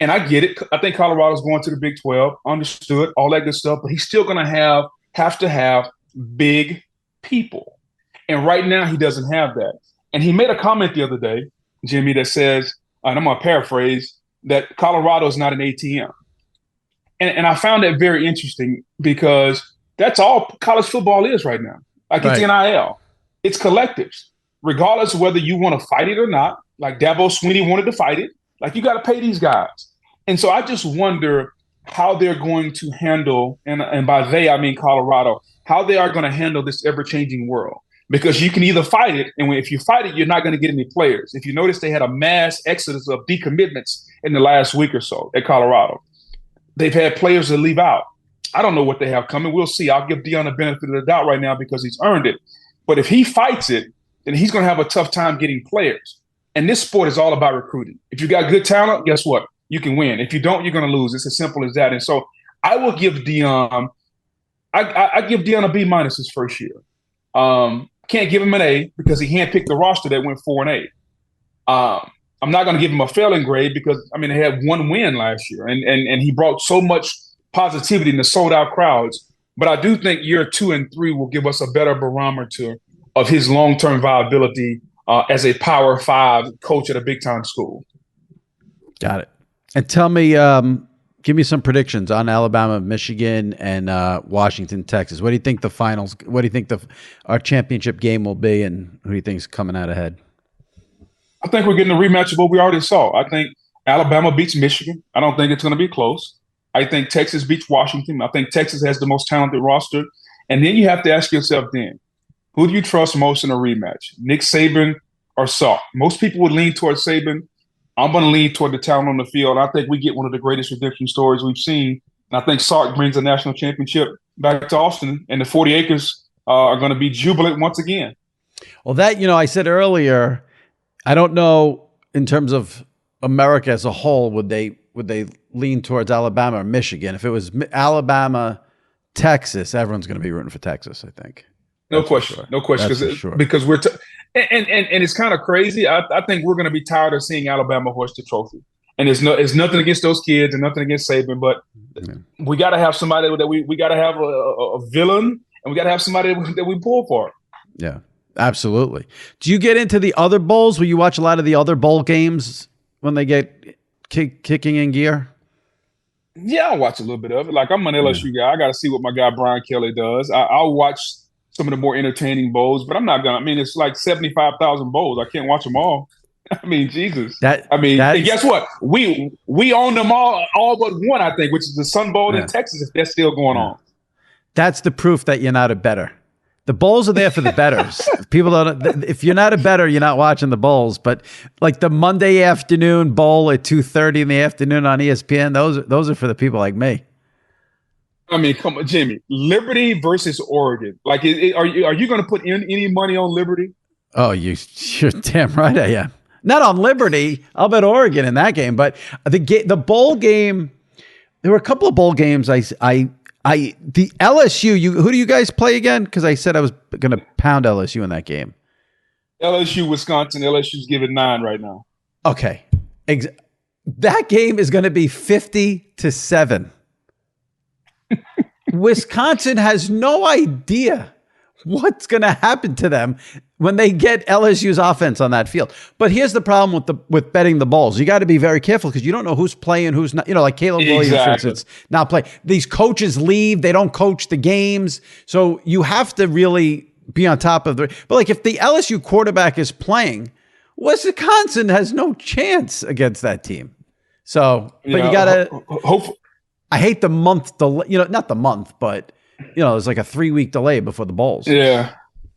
And I get it. I think Colorado's going to the Big 12, understood, all that good stuff, but he's still going to have to have big people. And right now he doesn't have that. And he made a comment the other day, Jimmy, that says, and I'm going to paraphrase, that Colorado is not an ATM. And I found that very interesting because that's all college football is right now. Like It's NIL. It's collectives. Regardless of whether you want to fight it or not, like Dabo Swinney wanted to fight it, like you got to pay these guys. And so I just wonder how they're going to handle, and by they, I mean Colorado, how they are going to handle this ever-changing world. Because you can either fight it, and if you fight it, you're not going to get any players. If you notice, they had a mass exodus of decommitments in the last week or so at Colorado. They've had players that leave out. I don't know what they have coming. We'll see. I'll give Deion the benefit of the doubt right now because he's earned it. But if he fights it, then he's going to have a tough time getting players. And this sport is all about recruiting. If you got good talent, guess what? You can win. If you don't, you're going to lose. It's as simple as that. And so I will give Deion, I give Deion a B- his first year. Can't give him an A because he handpicked the roster that went 4-8. I'm I'm not going to give him a failing grade because, I mean, they had one win last year, and he brought so much positivity in the sold-out crowds. But I do think year 2 and 3 will give us a better barometer of his long-term viability as a Power 5 coach at a big-time school. Got it. And tell me, give me some predictions on Alabama, Michigan, and Washington, Texas. What do you think the finals? What do you think our championship game will be, and who do you think is coming out ahead? I think we're getting a rematch of what we already saw. I think Alabama beats Michigan. I don't think it's going to be close. I think Texas beats Washington. I think Texas has the most talented roster. And then you have to ask yourself then, who do you trust most in a rematch? Nick Saban or Salk? Most people would lean toward Saban. I'm going to lean toward the talent on the field. I think we get one of the greatest redemption stories we've seen. And I think Salk brings a national championship back to Austin, and the 40 acres are going to be jubilant once again. Well, that, I said earlier, I don't know in terms of America as a whole, would they lean towards Alabama or Michigan? If it was Alabama, Texas, everyone's going to be rooting for Texas, I think. No question. Sure. No question. Because we're and it's kind of crazy. I think we're going to be tired of seeing Alabama hoist the trophy. And it's nothing against those kids and nothing against Saban, but we got to have somebody that we got to have a villain, and we got to have somebody that we pull for. Yeah. Absolutely. Do you get into the other bowls? Will you watch a lot of the other bowl games when they get kicking in gear? Yeah, I'll watch a little bit of it. Like, I'm an LSU guy. I got to see what my guy Brian Kelly does. I'll watch some of the more entertaining bowls, but I'm not going to. I mean, it's like 75,000 bowls. I can't watch them all. I mean, Jesus. And guess what? We own them all but one, I think, which is the Sun Bowl in Texas, if that's still going on. That's the proof that you're not a bettor. The bowls are there for the bettors. People don't. If you're not a bettor, you're not watching the bowls. But like the Monday afternoon bowl at 2:30 in the afternoon on ESPN, those are for the people like me. I mean, come on, Jimmy. Liberty versus Oregon. Like, are you going to put in any money on Liberty? Oh, you're damn right I am. Not on Liberty. I'll bet Oregon in that game. But the bowl game. There were a couple of bowl games the LSU, who do you guys play again? Because I said I was going to pound LSU in that game. LSU, Wisconsin. LSU's giving 9 right now. Okay. That game is going to be 50-7. Wisconsin has no idea what's going to happen to them when they get LSU's offense on that field. But here's the problem with betting the bowls. You got to be very careful because you don't know who's playing, who's not. Like Caleb Williams, for instance, not play. These coaches leave. They don't coach the games. So you have to really be on top of but like if the LSU quarterback is playing, Wisconsin has no chance against that team. So, but you got to I hate the month delay, not the month, but there's like a 3-week delay before the bowls. Yeah.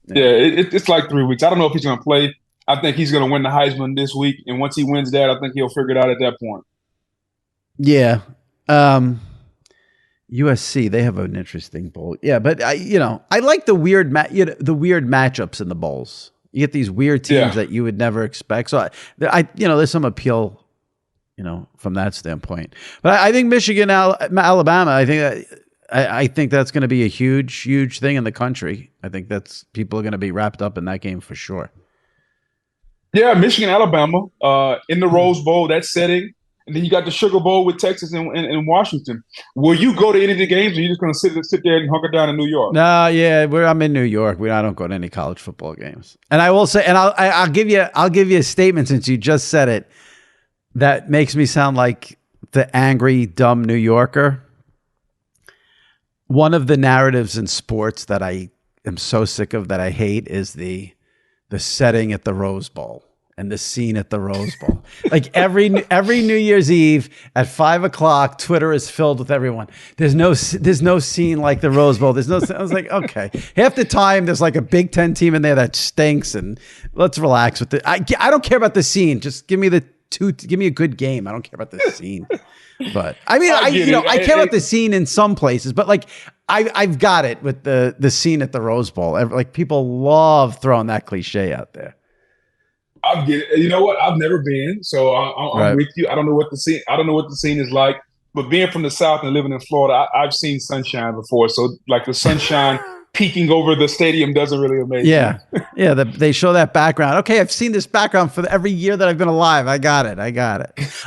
It's like 3 weeks. I don't know if he's going to play. I think he's going to win the Heisman this week. And once he wins that, I think he'll figure it out at that point. Yeah. USC, they have an interesting bowl. Yeah. But I like the weird, matchups in the bowls. You get these weird teams that you would never expect. So there's some appeal, from that standpoint, but I think Michigan, Alabama, I think that's going to be a huge, huge thing in the country. I think people are going to be wrapped up in that game for sure. Yeah, Michigan, Alabama, in the Rose Bowl, that setting. And then you got the Sugar Bowl with Texas and Washington. Will you go to any of the games, or are you just going to sit there and hunker down in New York? No, yeah, I'm in New York. I don't go to any college football games. And I will say, and I'll give you a statement since you just said it, that makes me sound like the angry, dumb New Yorker. One of the narratives in sports that I am so sick of, that I hate, is the setting at the Rose Bowl and the scene at the Rose Bowl. Like every New Year's Eve at 5:00, Twitter is filled with everyone. There's no scene like the Rose Bowl. I was like, okay. Half the time there's like a Big Ten team in there that stinks, and let's relax with it. I don't care about the scene. Just give me a good game. I don't care about the scene. But I mean, I care about the scene in some places, but like I've got it with the scene at the Rose Bowl. Like people love throwing that cliche out there. I get it. You know what? I've never been, so I'm with you. I don't know what the scene is like. But being from the South and living in Florida, I've seen sunshine before. So like the sunshine peeking over the stadium doesn't really amaze me. Yeah. Yeah. They show that background. Okay. I've seen this background for every year that I've been alive. I got it.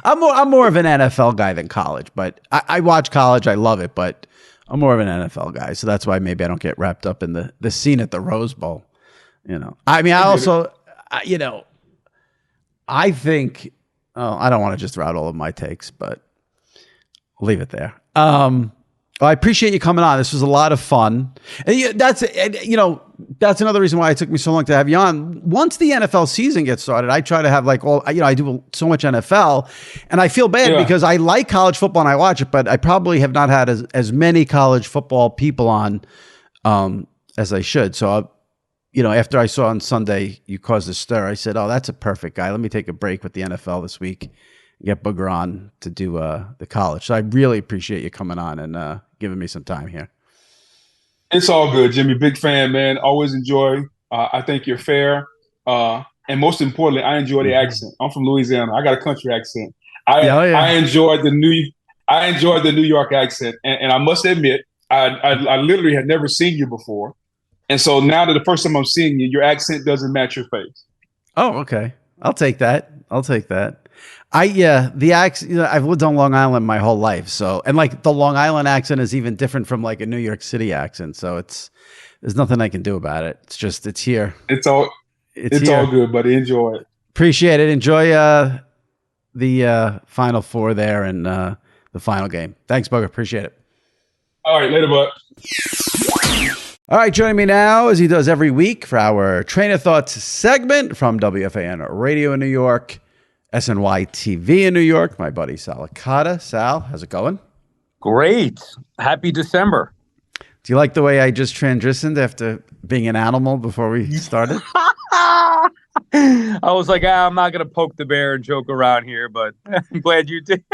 I'm more of an NFL guy than college, but I watch college. I love it, but I'm more of an NFL guy. So that's why maybe I don't get wrapped up in the scene at the Rose Bowl. I mean, I think, I don't want to just throw out all of my takes, but I'll leave it there. Well, I appreciate you coming on. This was a lot of fun. And that's another reason why it took me so long to have you on. Once the NFL season gets started, I try to have I do so much NFL, and I feel bad because I like college football and I watch it, but I probably have not had as many college football people on as I should. So, after I saw on Sunday you caused a stir, I said, "Oh, that's a perfect guy. Let me take a break with the NFL this week, get Booger on to do the college." So I really appreciate you coming on and giving me some time here. It's all good, Jimmy. Big fan, man. Always enjoy. I think you're fair. And most importantly, I enjoy the accent. I'm from Louisiana. I got a country accent. I enjoyed the New York accent. And I must admit, I literally had never seen you before. And so now that the first time I'm seeing you, your accent doesn't match your face. Oh, okay. I'll take that. The accent, I've lived on Long Island my whole life. So, and the Long Island accent is even different from a New York City accent. So there's nothing I can do about it. It's here. It's all good, buddy. Enjoy it. Appreciate it. Enjoy the Final Four there and the final game. Thanks, Booger. Appreciate it. All right. Later, bud. All right, joining me now, as he does every week, for our Traina Thoughts segment from WFAN Radio in New York, SNY TV in New York, my buddy Sal Licata. Sal, how's it going? Great. Happy December. Do you like the way I just transitioned after being an animal before we started? I was like, I'm not going to poke the bear and joke around here, but I'm glad you did.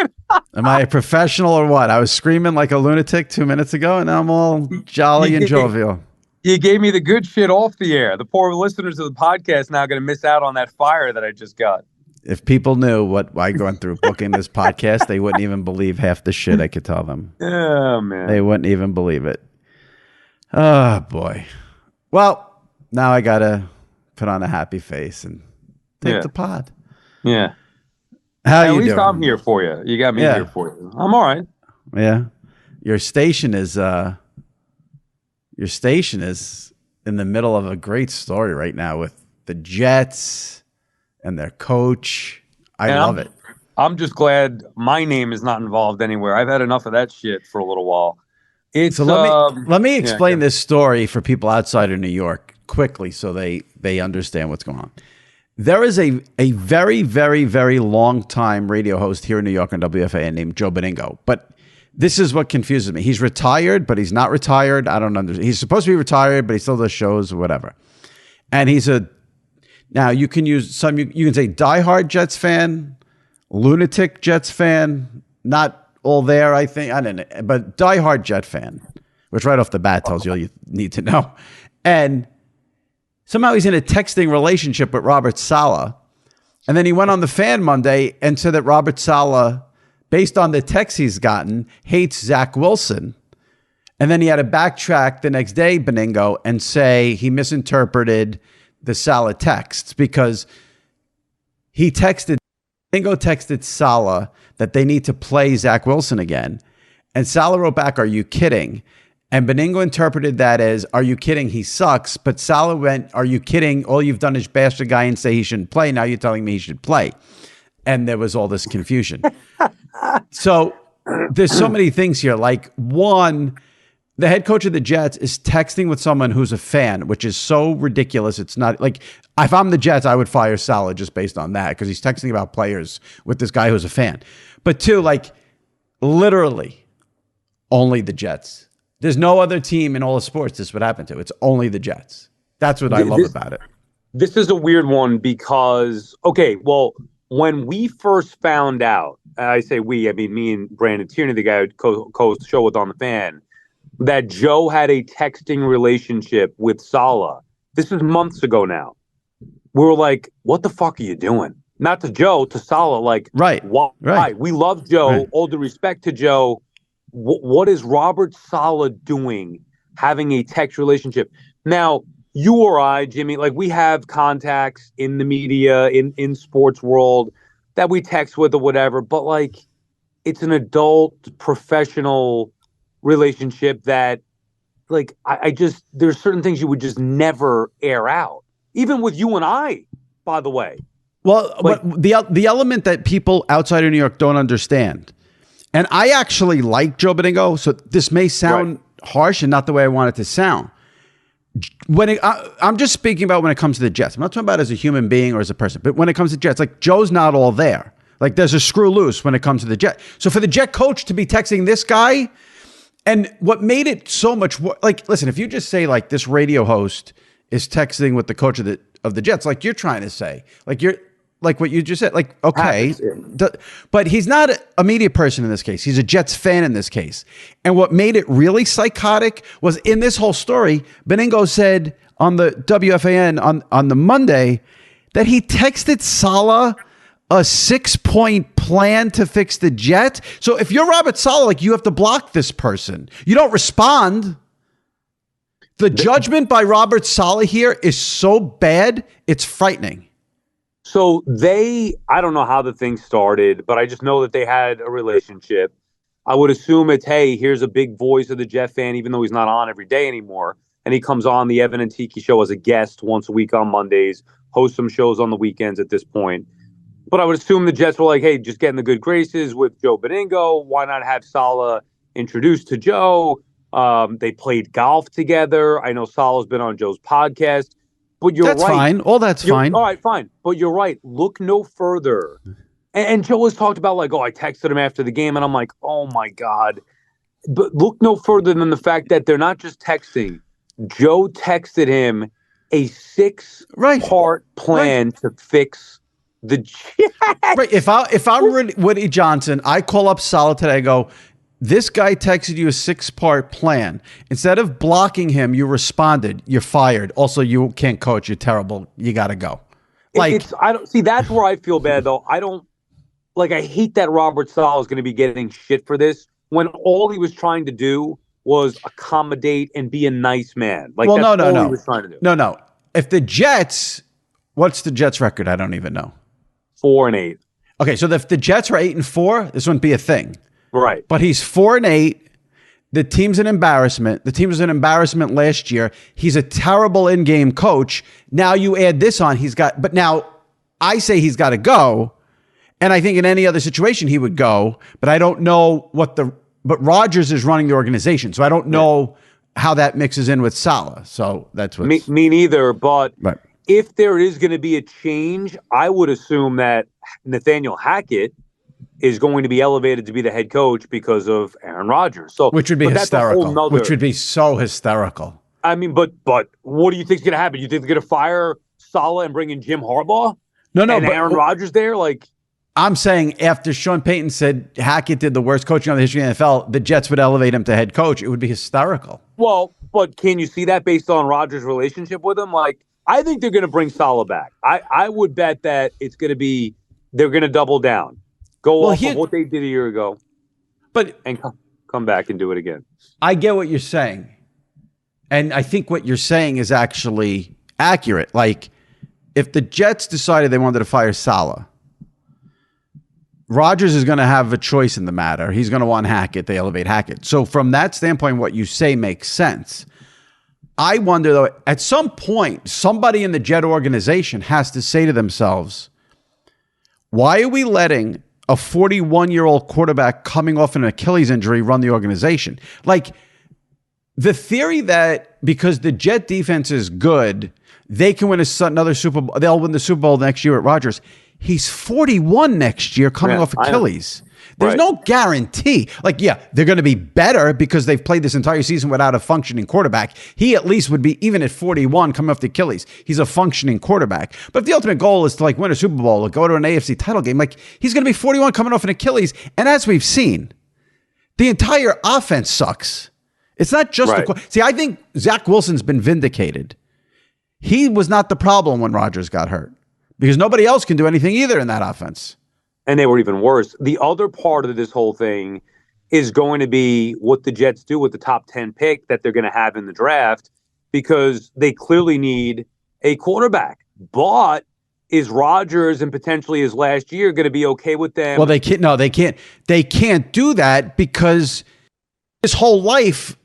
Am I a professional or what? I was screaming like a lunatic 2 minutes ago, and now I'm all jolly and jovial. You gave me the good shit off the air. The poor listeners of the podcast now going to miss out on that fire that I just got. If people knew what I went through booking this podcast, they wouldn't even believe half the shit I could tell them. Oh, man. They wouldn't even believe it. Oh, boy. Well, now I got to put on a happy face and take the pod. Yeah. How At you least doing? I'm here for you. You got me here for you. I'm all right. Yeah. Your station is in the middle of a great story right now with the Jets and their coach. I love it. I'm just glad my name is not involved anywhere. I've had enough of that shit for a little while. So let me explain this story for people outside of New York quickly so they understand what's going on. There is a very, very, very long time radio host here in New York on WFAN named Joe Beningo. But this is what confuses me. He's retired, but he's not retired. I don't understand. He's supposed to be retired, but he still does shows or whatever. And now you can use you can say diehard Jets fan, lunatic Jets fan, not all there, I think. I don't know, but diehard Jet fan, which right off the bat tells you all you need to know. And somehow he's in a texting relationship with Robert Saleh. And then he went on the Fan Monday and said that Robert Saleh, based on the texts he's gotten, hates Zach Wilson. And then he had to backtrack the next day, Beningo, and say he misinterpreted the Saleh texts because Beningo texted Saleh that they need to play Zach Wilson again. And Saleh wrote back, "Are you kidding?" And Beningo interpreted that as, "Are you kidding? He sucks." But Saleh went, "Are you kidding? All you've done is bash the guy and say he shouldn't play. Now you're telling me he should play." And there was all this confusion. So there's so many things here. Like, one, the head coach of the Jets is texting with someone who's a fan, which is so ridiculous. It's not like, if I'm the Jets, I would fire Saleh just based on that because he's texting about players with this guy who's a fan. But two, literally only the Jets. There's no other team in all of sports this would happen to. It's only the Jets. That's what I love about it. This is a weird one because, when we first found out, I say we, I mean me and Brandon Tierney, the guy who co-hosts the show with On the Fan, that Joe had a texting relationship with Saleh. This is months ago now. We were like, what the fuck are you doing? Not to Joe, to Saleh. Right. Why? Right. We love Joe. Right. All due respect to Joe. What is Robert Saleh doing having a text relationship. Now, you or I, Jimmy, like we have contacts in the media, in sports world that we text with or whatever, but like it's an adult professional relationship that like I just there's certain things you would just never air out. Even with you and I, by the way. Well, like, but the element that people outside of New York don't understand, and I actually like Joe Beningo, so this may sound harsh and not the way I want it to sound. I'm just speaking about when it comes to the Jets. I'm not talking about as a human being or as a person, but when it comes to Jets, like Joe's not all there. Like there's a screw loose when it comes to the Jet. So for the Jet coach to be texting this guy, and what made it so much like, listen, if you just say like this radio host is texting with the coach of the Jets, like you're trying to say, like you're like what you just said, like, okay, but he's not a media person in this case. He's a Jets fan in this case. And what made it really psychotic was in this whole story, Beningo said on the WFAN on the Monday that he texted Saleh a 6-point plan to fix the Jet. So if you're Robert Saleh, like you have to block this person. You don't respond. The judgment by Robert Saleh here is so bad, it's frightening. So I don't know how the thing started, but I just know that they had a relationship. I would assume it's, hey, here's a big voice of the Jet fan, even though he's not on every day anymore. And he comes on the Evan and Tiki show as a guest once a week on Mondays, hosts some shows on the weekends at this point. But I would assume the Jets were like, hey, just get in the good graces with Joe Beningo. Why not have Saleh introduced to Joe? They played golf together. I know Saleh's been on Joe's podcast. But you're that's right. Fine. All that's fine. All right, fine. But you're right. Look no further. And Joe has talked about like, oh, I texted him after the game, and I'm like, oh my God. But look no further than the fact that they're not just texting. Joe texted him a 6-part plan to fix the Jets. Right. If I'm Woody Johnson, I call up Saleh today. I go, this guy texted you a 6-part plan. Instead of blocking him, you responded. You're fired. Also, you can't coach. You're terrible. You got to go. Like I don't see. That's where I feel bad though. I hate that Robert Saleh is going to be getting shit for this when all he was trying to do was accommodate and be a nice man. Like well, that's no. He was trying to do. No. If the Jets, what's the Jets record? I don't even know. 4-8. Okay, so if the Jets are 8-4, this wouldn't be a thing. Right. But he's 4-8. The team's an embarrassment. The team was an embarrassment last year. He's a terrible in-game coach. Now you add this on. But now I say he's got to go. And I think in any other situation he would go. But I don't know but Rodgers is running the organization. So I don't know how that mixes in with Saleh. So that's what. Me neither. But if there is going to be a change, I would assume that Nathaniel Hackett is going to be elevated to be the head coach because of Aaron Rodgers. So, which would be hysterical. Which would be so hysterical. I mean, but what do you think is going to happen? You think they're going to fire Saleh and bring in Jim Harbaugh? No, and Aaron Rodgers there? Like, I'm saying after Sean Payton said Hackett did the worst coaching on the history of the NFL, the Jets would elevate him to head coach. It would be hysterical. Well, but can you see that based on Rodgers' relationship with him? Like, I think they're going to bring Saleh back. I would bet that it's going to be they're going to double down. Go off of what they did a year ago, and come back and do it again. I get what you're saying, and I think what you're saying is actually accurate. Like, if the Jets decided they wanted to fire Saleh, Rodgers is going to have a choice in the matter. He's going to want Hackett. They elevate Hackett. So from that standpoint, what you say makes sense. I wonder, though, at some point, somebody in the Jet organization has to say to themselves, why are we letting a 41-year-old quarterback coming off an Achilles injury run the organization? Like, the theory that because the Jet defense is good, they can win another Super Bowl, they'll win the Super Bowl next year at Rodgers. He's 41 next year coming off Achilles. There's no guarantee. Like, yeah, they're going to be better because they've played this entire season without a functioning quarterback. He at least would be, even at 41, coming off the Achilles, he's a functioning quarterback. But if the ultimate goal is to like win a Super Bowl or go to an AFC title game, like he's going to be 41 coming off an Achilles. And as we've seen, the entire offense sucks. It's not just see, I think Zach Wilson's been vindicated. He was not the problem when Rodgers got hurt because nobody else can do anything either in that offense. And they were even worse. The other part of this whole thing is going to be what the Jets do with the top 10 pick that they're going to have in the draft, because they clearly need a quarterback. But is Rodgers and potentially his last year going to be okay with them? Well, they can't. No, they can't. They can't do that because his whole life,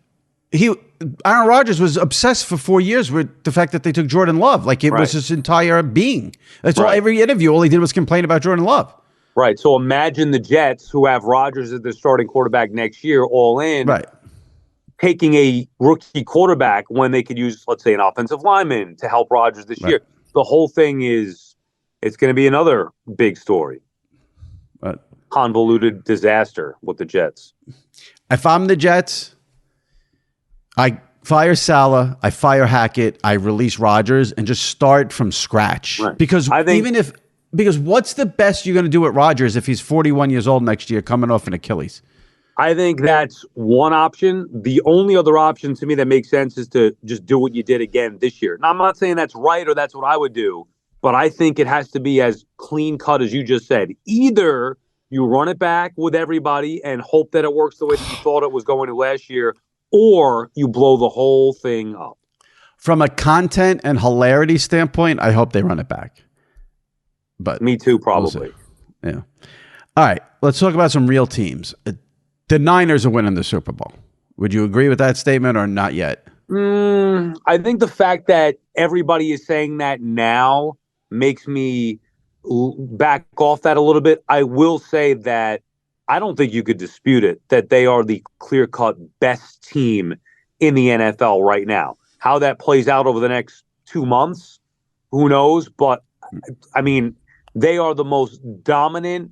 Aaron Rodgers was obsessed for 4 years with the fact that they took Jordan Love. Like it was his entire being. That's all. Every interview, all he did was complain about Jordan Love. Right. So imagine the Jets, who have Rodgers as their starting quarterback next year, all in. Right. Taking a rookie quarterback when they could use, let's say, an offensive lineman to help Rodgers this year. The whole thing is, it's going to be another big story. Convoluted disaster with the Jets. If I'm the Jets, I fire Salah, I fire Hackett, I release Rodgers, and just start from scratch. Right. Because because what's the best you're going to do with Rodgers if he's 41 years old next year, coming off an Achilles? I think that's one option. The only other option to me that makes sense is to just do what you did again this year. Now, I'm not saying that's right or that's what I would do, but I think it has to be as clean cut as you just said. Either you run it back with everybody and hope that it works the way that you thought it was going to last year, or you blow the whole thing up. From a content and hilarity standpoint, I hope they run it back. But me too, probably. We'll yeah. All right, let's talk about some real teams. The Niners are winning the Super Bowl. Would you agree with that statement or not yet? I think the fact that everybody is saying that now makes me back off that a little bit. I will say that I don't think you could dispute it, that they are the clear-cut best team in the NFL right now. How that plays out over the next 2 months, who knows? But, I mean, they are the most dominant,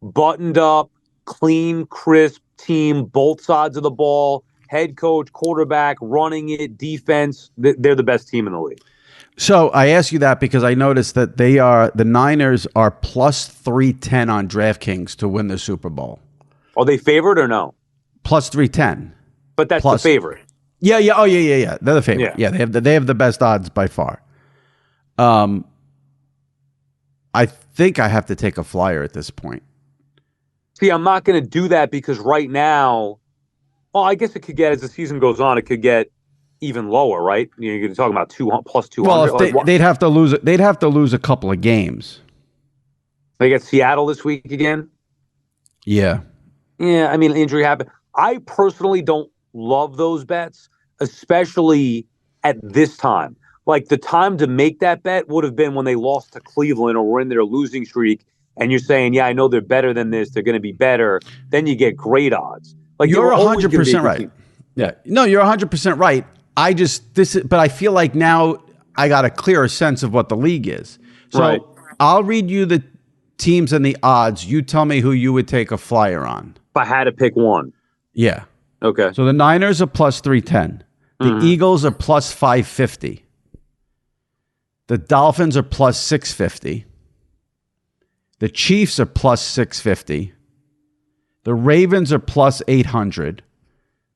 buttoned-up, clean, crisp team, both sides of the ball, head coach, quarterback, running it, defense. They're the best team in the league. So I ask you that because I noticed that the Niners are plus 310 on DraftKings to win the Super Bowl. Are they favored or no? Plus 310. But that's the favorite. Yeah. Oh, yeah. They're the favorite. Yeah, they have the best odds by far. I think I have to take a flyer at this point. See, I'm not going to do that because right now, well, I guess it could get, as the season goes on, it could get even lower, right? You're going to talk about plus 200. Well, if they'd have to lose a couple of games. They get Seattle this week again. Yeah. Yeah, I mean, injury happened. I personally don't love those bets, especially at this time. Like, the time to make that bet would have been when they lost to Cleveland or were in their losing streak, and you're saying, yeah, I know they're better than this, they're going to be better. Then you get great odds. Like, you're 100% right. Yeah. No, you're 100% right. But I feel like now I got a clearer sense of what the league is. So I'll read you the teams and the odds. You tell me who you would take a flyer on. If I had to pick one. Yeah. Okay. So the Niners are plus 310. The Eagles are plus 550. The Dolphins are plus 650. The Chiefs are plus 650. The Ravens are plus 800.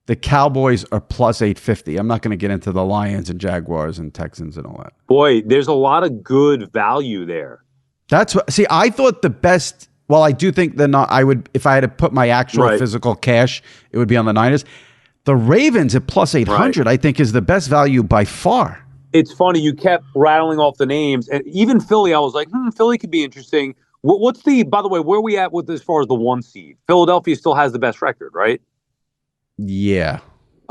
The Cowboys are plus 850. I'm not going to get into the Lions and Jaguars and Texans and all that. Boy, there's a lot of good value there. I thought the best. Well, I do think I would, if I had to put my actual physical cash, it would be on the Niners. The Ravens at plus 800, I think, is the best value by far. It's funny. You kept rattling off the names, and even Philly, I was like, Philly could be interesting. What's by the way, where are we at with as far as the 1 seed? Philadelphia still has the best record, right? Yeah.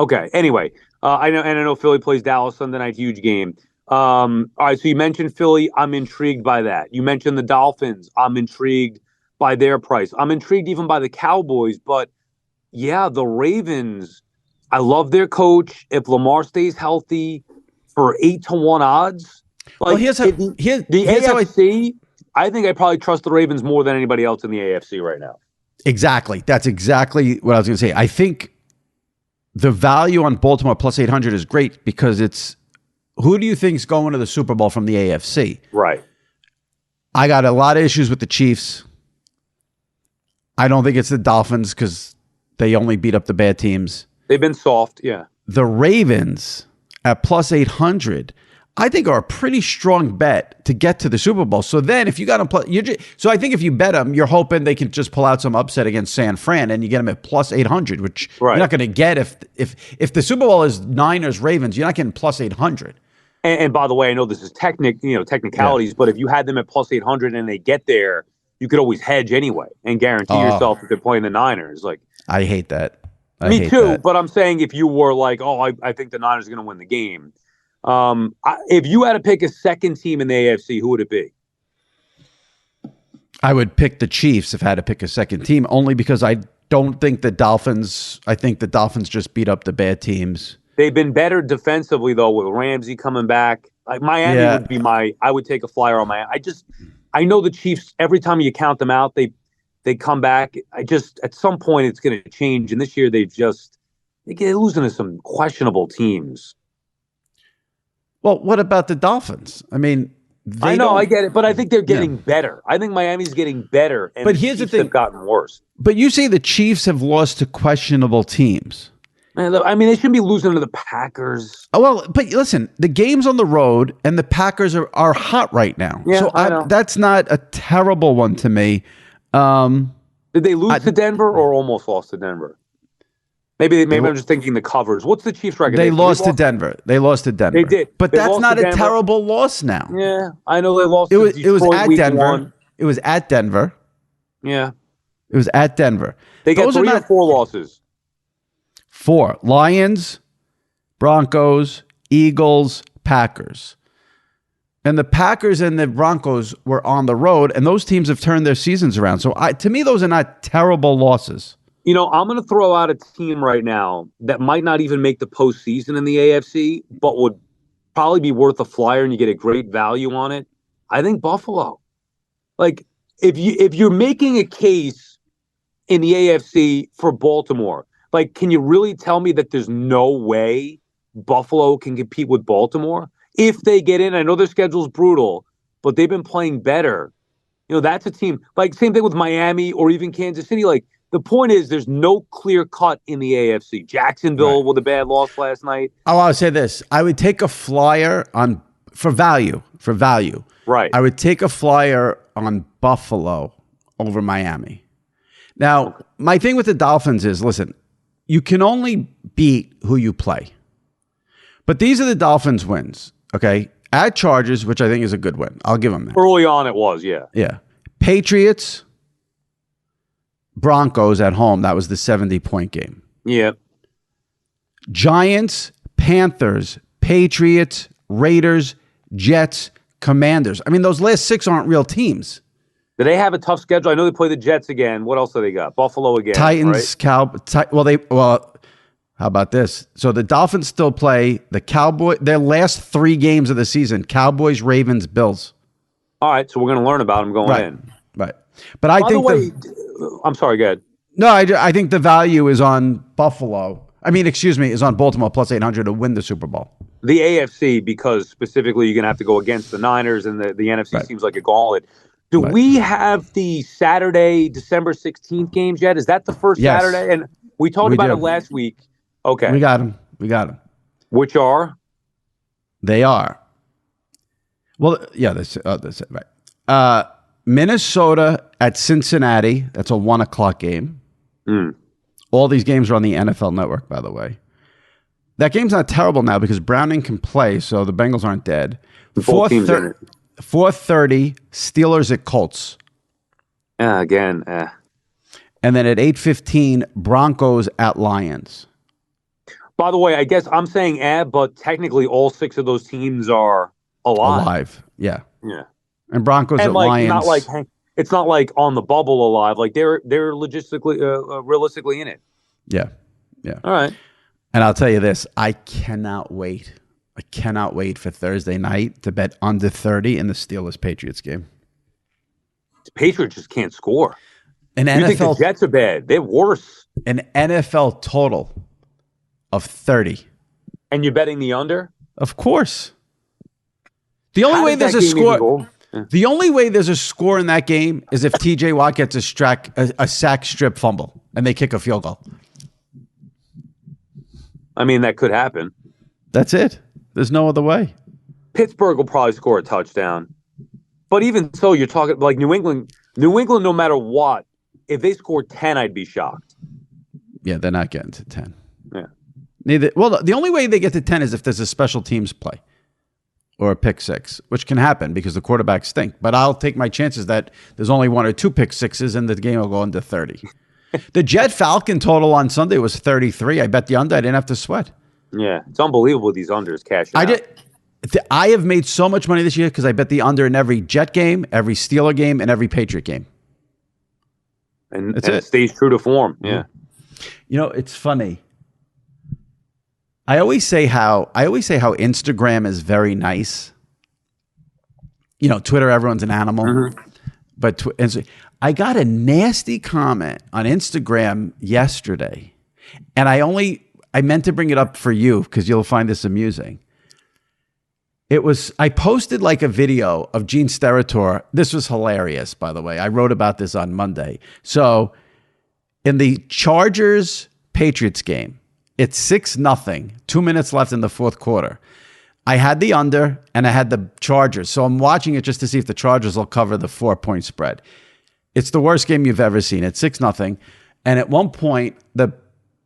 Okay. Anyway, I know Philly plays Dallas Sunday night, huge game. All right. So you mentioned Philly. I'm intrigued by that. You mentioned the Dolphins. I'm intrigued by their price. I'm intrigued even by the Cowboys. But yeah, the Ravens. I love their coach. If Lamar stays healthy, for 8-1 odds. Like, here's the AFC. I think I probably trust the Ravens more than anybody else in the AFC right now. Exactly. That's exactly what I was going to say. I think the value on Baltimore plus 800 is great because it's who do you think's going to the Super Bowl from the AFC? Right. I got a lot of issues with the Chiefs. I don't think it's the Dolphins because they only beat up the bad teams. They've been soft, yeah. The Ravens at plus 800, I think are a pretty strong bet to get to the Super Bowl. So then if you got them, so I think if you bet them, you're hoping they can just pull out some upset against San Fran and you get them at plus 800, which you're not going to get if the Super Bowl is Niners Ravens, you're not getting plus 800. And by the way, I know this is technicalities, but if you had them at plus 800 and they get there, you could always hedge anyway and guarantee yourself that they're playing the Niners. Like, I hate that. Me too, but I'm saying if you were like, I think the Niners are going to win the game. If you had to pick a second team in the AFC, who would it be? I would pick the Chiefs if I had to pick a second team, only because I don't think the Dolphins. I think the Dolphins just beat up the bad teams. They've been better defensively though, with Ramsey coming back. Like Miami would be I would take a flyer on Miami. I know the Chiefs. Every time you count them out, they come back. At some point it's going to change. And this year they get losing to some questionable teams. Well, what about the Dolphins? I mean, I know, I get it, but I think they're getting better. I think Miami's getting better, and here's the thing: have gotten worse. But you say the Chiefs have lost to questionable teams. I mean, they shouldn't be losing to the Packers. Oh, well, but listen, the game's on the road, and the Packers are hot right now. Yeah, so that's not a terrible one to me. Did they lose to Denver or almost lost to Denver? Maybe I'm just thinking the covers. What's the Chiefs' record? They lost to Denver. They lost to Denver. They did. But that's not a terrible loss now. Yeah, I know they lost to Detroit. It was at Denver. 1. It was at Denver. Yeah. It was at Denver. They got 3 or 4 losses. 4. Lions, Broncos, Eagles, Packers. And the Packers and the Broncos were on the road, and those teams have turned their seasons around. So to me, those are not terrible losses. I'm going to throw out a team right now that might not even make the postseason in the AFC, but would probably be worth a flyer and you get a great value on it. I think Buffalo. Like, if you're making a case in the AFC for Baltimore, like, can you really tell me that there's no way Buffalo can compete with Baltimore? If they get in, I know their schedule's brutal, but they've been playing better. That's a team. Like, same thing with Miami or even Kansas City. Like, the point is, there's no clear cut in the AFC. Jacksonville with a bad loss last night. Oh, I'll say this: I would take a flyer for value. Right. I would take a flyer on Buffalo over Miami. Now, my thing with the Dolphins is, listen, you can only beat who you play. But these are the Dolphins' wins. Okay, at Chargers, which I think is a good win. I'll give them that. Early on, it was, yeah. Yeah. Patriots. Broncos at home. That was the 70-point game. Yeah. Giants, Panthers, Patriots, Raiders, Jets, Commanders. I mean, those last 6 aren't real teams. Do they have a tough schedule? I know they play the Jets again. What else do they got? Buffalo again. Titans, right? How about this? So the Dolphins still play the Cowboys. Their last 3 games of the season: Cowboys, Ravens, Bills. All right, so we're going to learn about them going in. Right. But I think I'm sorry, go ahead. No, I think the value is on Buffalo. Is on Baltimore plus 800 to win the Super Bowl. The AFC, because specifically you're going to have to go against the Niners, and the NFC seems like a gauntlet. Do we have the Saturday, December 16th games yet? Is that the first Saturday? And we talked about it last week. Okay. We got them. Which are? They are. Well, yeah, that's it, right. Minnesota at Cincinnati. That's a 1:00 game. All these games are on the NFL Network, by the way. That game's not terrible now because Browning can play, so the Bengals aren't dead. 4:30 Steelers at Colts. Again. And then at 8:15 Broncos at Lions. By the way, I guess I'm saying but technically all 6 of those teams are alive. Yeah. Yeah. And Broncos at Lions. It's not like on the bubble alive. Like they're realistically in it. Yeah. All right. And I'll tell you this: I cannot wait. I cannot wait for Thursday night to bet under 30 in the Steelers-Patriots game. The Patriots just can't score. You think the Jets are bad? They're worse. An NFL total of 30. And you're betting the under? Of course. The only way there's a score. The only way there's a score in that game is if TJ Watt gets a sack strip fumble and they kick a field goal. I mean, that could happen. That's it. There's no other way. Pittsburgh will probably score a touchdown. But even so, you're talking like New England, no matter what, if they score 10, I'd be shocked. Yeah, they're not getting to 10. Yeah. Well, the only way they get to 10 is if there's a special teams play or a pick six, which can happen because the quarterbacks stink. But I'll take my chances that there's only 1 or 2 pick sixes and the game will go into 30. The Jet Falcon total on Sunday was 33. I bet the under. I didn't have to sweat. Yeah, it's unbelievable these unders cashing out. I have made so much money this year because I bet the under in every Jet game, every Steeler game, and every Patriot game. And it stays true to form. Yeah. You know, it's funny. I always say how Instagram is very nice. You know, Twitter, everyone's an animal. Mm-hmm. But I got a nasty comment on Instagram yesterday, and I meant to bring it up for you because you'll find this amusing. I posted like a video of Gene Steratore. This was hilarious, by the way. I wrote about this on Monday. So in the Chargers-Patriots game, it's 6-0, 2 minutes left in the fourth quarter. I had the under and I had the Chargers. So I'm watching it just to see if the Chargers will cover the 4-point spread. It's the worst game you've ever seen. It's 6-0. And at one point, the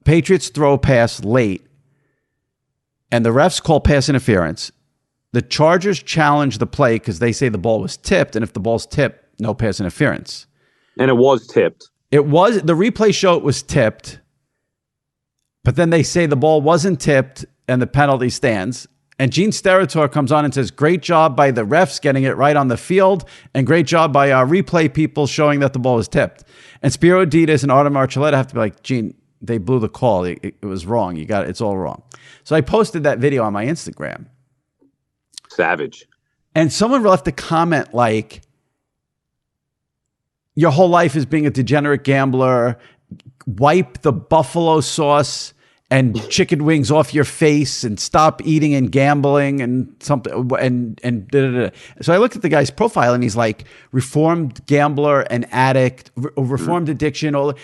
Patriots throw a pass late and the refs call pass interference. The Chargers challenge the play because they say the ball was tipped. And if the ball's tipped, no pass interference. And it was tipped. The replay show it was tipped. But then they say the ball wasn't tipped and the penalty stands. And Gene Steratore comes on and says, great job by the refs getting it right on the field, and great job by our replay people showing that the ball was tipped. And Spiro Ditas and Artem Archuleta have to be like, Gene, they blew the call. It was wrong. It's all wrong. So I posted that video on my Instagram. Savage. And someone left a comment like, your whole life is being a degenerate gambler. Wipe the buffalo sauce and chicken wings off your face and stop eating and gambling and something and da, da, da. So I looked at the guy's profile and he's like reformed gambler and addict, reformed addiction, all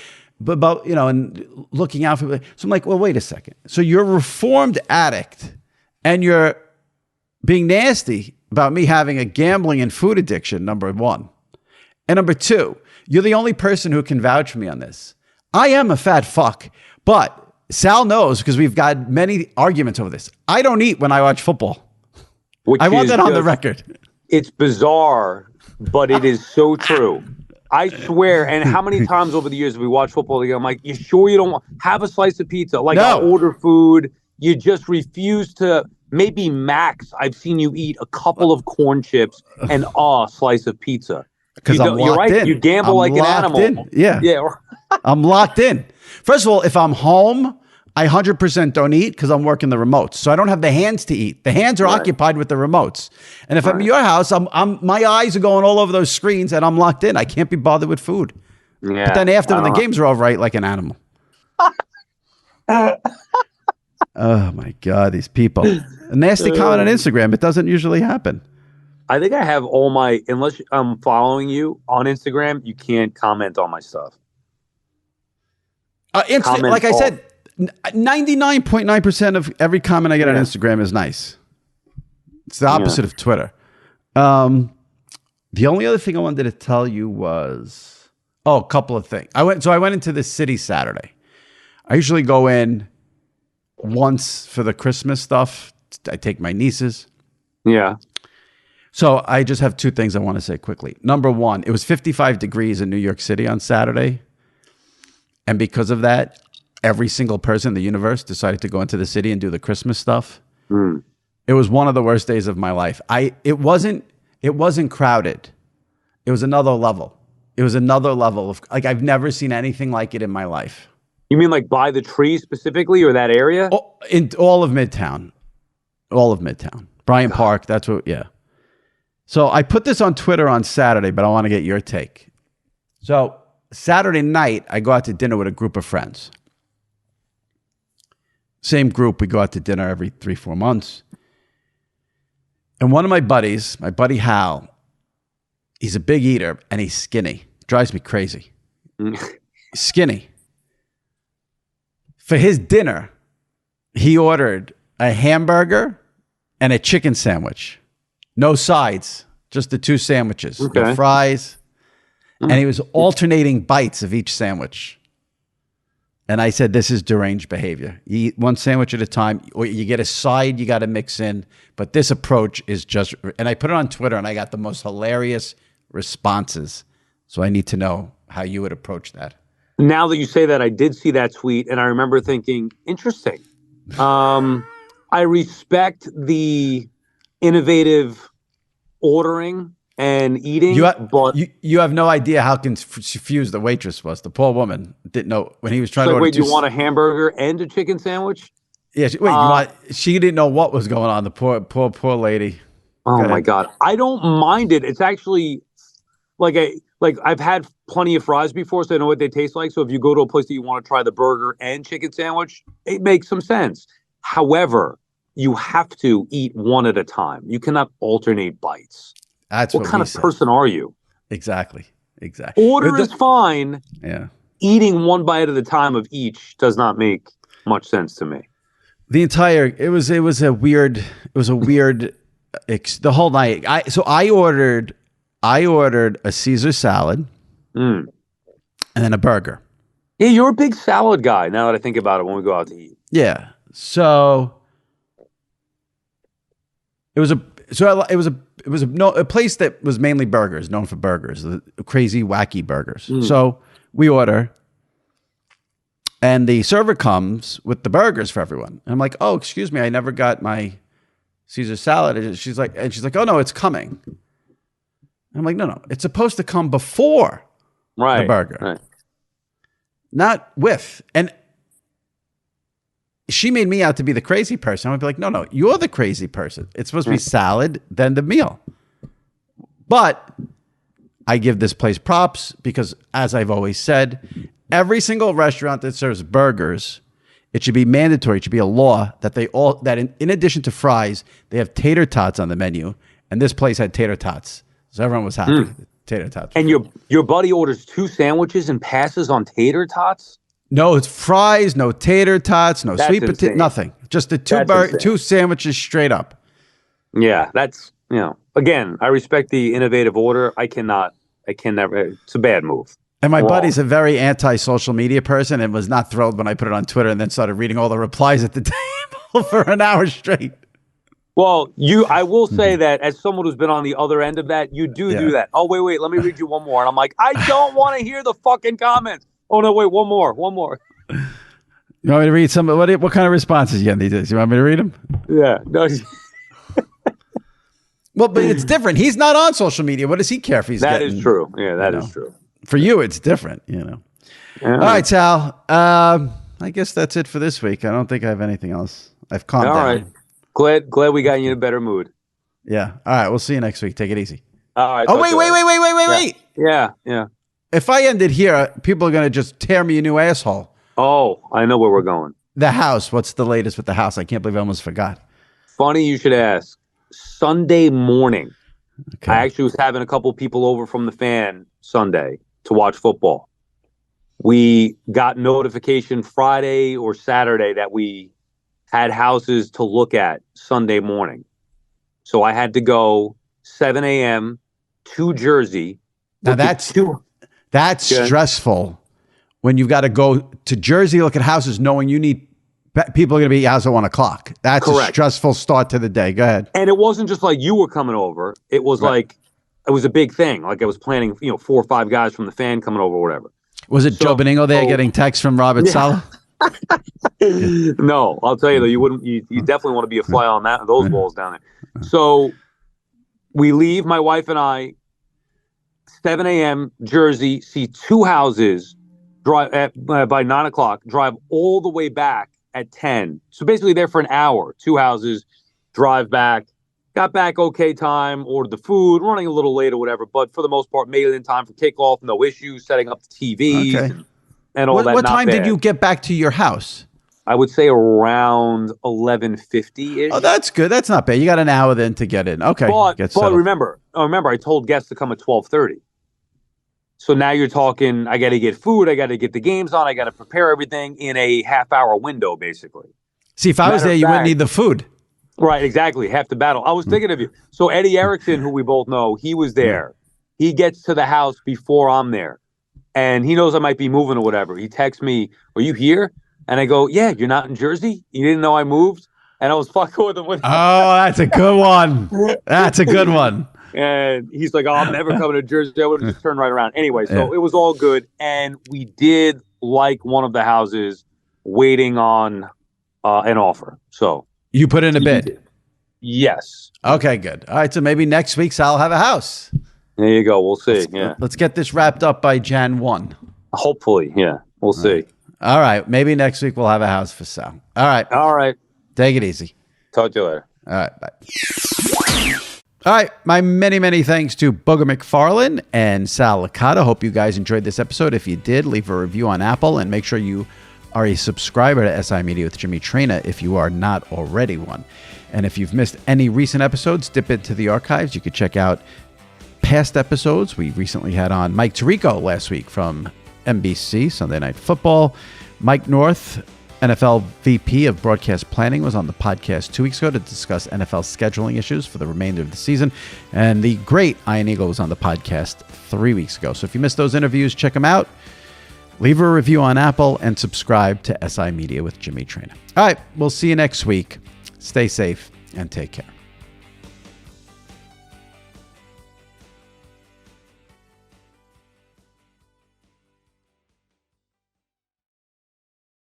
about, you know, and looking out for. So I'm like, well, wait a second. So you're a reformed addict and you're being nasty about me having a gambling and food addiction, number one. And number two, you're the only person who can vouch for me on this. I am a fat fuck, but Sal knows because we've got many arguments over this. I don't eat when I watch football. I want that on the record. It's bizarre, but it is so true. I swear. And how many times over the years we watch football together, I'm like, you sure you don't want have a slice of pizza? Like, no. I'll order food. You just refuse to. Maybe max, I've seen you eat a couple of corn chips and a slice of pizza. Because you're right. In. You gamble like an animal. In. Yeah. I'm locked in. First of all, if I'm home, I 100% don't eat because I'm working the remotes. So I don't have the hands to eat. The hands are occupied with the remotes. And if I'm at your house, my eyes are going all over those screens and I'm locked in. I can't be bothered with food. Yeah, but then after when the games are over, I eat like an animal. Oh my God, these people. A nasty comment on Instagram. It doesn't usually happen. I think I have unless I'm following you on Instagram, you can't comment on my stuff. Like I said, 99.9% of every comment I get on Instagram is nice. It's the opposite of Twitter. The only other thing I wanted to tell you was, a couple of things. I went into the city Saturday. I usually go in once for the Christmas stuff. I take my nieces. Yeah. So I just have two things I want to say quickly. Number one, it was 55 degrees in New York City on Saturday. And because of that, every single person in the universe decided to go into the city and do the Christmas stuff. Mm. It was one of the worst days of my life. It wasn't crowded. It was another level. It was another level of, like, I've never seen anything like it in my life. You mean like by the tree specifically, or that area? In all of Midtown. All of Midtown. Bryant Park, that's what, yeah. So I put this on Twitter on Saturday, but I want to get your take. So Saturday night, I go out to dinner with a group of friends. Same group, we go out to dinner every 3-4 months. And one of my buddies, my buddy Hal, he's a big eater and he's skinny. Drives me crazy. Skinny. For his dinner, he ordered a hamburger and a chicken sandwich. No sides, just the two sandwiches. Okay. No fries. And he was alternating bites of each sandwich. And I said, this is deranged behavior. You eat one sandwich at a time, or you get a side you got to mix in. But this approach is just, and I put it on Twitter and I got the most hilarious responses. So I need to know how you would approach that. Now that you say that, I did see that tweet and I remember thinking, interesting. I respect the innovative ordering and eating, but you have no idea how confused the waitress was. The poor woman didn't know when he was trying to order. Wait, you want a hamburger and a chicken sandwich? Yeah, she didn't know what was going on. The poor lady. Oh my God. I don't mind it. It's actually like I've had plenty of fries before, so I know what they taste like. So if you go to a place that you want to try the burger and chicken sandwich, it makes some sense. However, you have to eat one at a time. You cannot alternate bites. That's what kind of person are you? Exactly. Order is fine. Yeah. Eating one bite at a time of each does not make much sense to me. It was a weird the whole night. I ordered a Caesar salad and then a burger. Yeah, you're a big salad guy now that I think about it when we go out to eat. Yeah. So it was a place that was mainly burgers, known for burgers, the crazy, wacky burgers. So we order, and the server comes with the burgers for everyone. And I'm like, oh, excuse me, I never got my Caesar salad. And she's like, oh no, it's coming. And I'm like, no, it's supposed to come before the burger, not with. And she made me out to be the crazy person. I would be like, no, you're the crazy person. It's supposed to be salad, then the meal. But I give this place props because, as I've always said, every single restaurant that serves burgers, it should be mandatory. It should be a law that in addition to fries, they have tater tots on the menu. And this place had tater tots. So everyone was happy. Tater tots. And your buddy orders 2 sandwiches and passes on tater tots? No, it's fries, no tater tots, no sweet potato, insane. Nothing. Just the two sandwiches straight up. Yeah, that's, again, I respect the innovative order. I can never, it's a bad move. And my buddy's a very anti-social media person and was not thrilled when I put it on Twitter and then started reading all the replies at the table for an hour straight. Well, I will say that as someone who's been on the other end of that, you do that. Oh, wait, let me read you one more. And I'm like, I don't want to hear the fucking comments. Oh, no, wait, one more. You want me to read some? What kind of responses you get these days? You want me to read them? Yeah. No. Well, but it's different. He's not on social media. What does he care if he's That is true. Yeah, that is true. For you, it's different, Yeah. All right, Sal. I guess that's it for this week. I don't think I have anything else. I've calmed down. All right. Glad we got you in a better mood. Yeah. All right. We'll see you next week. Take it easy. All right. Oh, wait. Yeah. If I ended here, people are going to just tear me a new asshole. Oh, I know where we're going. The house. What's the latest with the house? I can't believe I almost forgot. Funny you should ask. Sunday morning, I actually was having a couple people over from the fan Sunday to watch football. We got notification Friday or Saturday that we had houses to look at Sunday morning. So I had to go 7 a.m. to Jersey. Now that's stressful when you've got to go to Jersey, look at houses, knowing you need people are going to be at your house at 1 o'clock. That's correct. A stressful start to the day. Go ahead. And it wasn't just like you were coming over. It was like, it was a big thing. Like I was planning, 4 or 5 guys from the fan coming over or whatever. Was it Joe Beningo there getting texts from Robert Saleh? No, I'll tell you though, you definitely want to be a fly on those walls down there. So we leave, my wife and I, 7 a.m. Jersey, see 2 houses, drive by 9 o'clock, drive all the way back at 10. So basically there for an hour, 2 houses, drive back, got back okay time, ordered the food, running a little late or whatever, but for the most part, made it in time for kickoff, no issues, setting up the TVs and all that. What time did you get back to your house? I would say around 11:50-ish. Oh, that's good. That's not bad. You got an hour then to get in. Okay. But remember, I told guests to come at 12:30. So now you're talking, I got to get food, I got to get the games on, I got to prepare everything in a half-hour window, basically. See, if I was there, you wouldn't need the food. Right, exactly. Half the battle. I was thinking of you. So Eddie Erickson, who we both know, he was there. He gets to the house before I'm there. And he knows I might be moving or whatever. He texts me, "Are you here?" And I go, "Yeah, you're not in Jersey? You didn't know I moved?" And I was fucking with him. Oh, that's a good one. That's a good one. And he's like, "Oh, I'm never coming to Jersey. I would have just turned right around." Anyway, so it was all good. And we did like one of the houses waiting on an offer. So you put in a bid? Yes. Okay, good. All right, so maybe next week Sal will have a house. There you go. We'll see. Let's get this wrapped up by Jan 1. Hopefully, yeah. We'll see. All right. Maybe next week we'll have a house for Sal. All right. All right. Take it easy. Talk to you later. All right. Bye. All right. My many, many thanks to Booger McFarland and Sal Licata. Hope you guys enjoyed this episode. If you did, leave a review on Apple and make sure you are a subscriber to SI Media with Jimmy Traina if you are not already one. And if you've missed any recent episodes, dip into the archives. You could check out past episodes. We recently had on Mike Tirico last week from NBC, Sunday Night Football. Mike North, NFL VP of Broadcast Planning, was on the podcast 2 weeks ago to discuss NFL scheduling issues for the remainder of the season. And the great Ian Eagle was on the podcast 3 weeks ago. So if you missed those interviews, check them out. Leave a review on Apple and subscribe to SI Media with Jimmy Traina. All right, we'll see you next week. Stay safe and take care.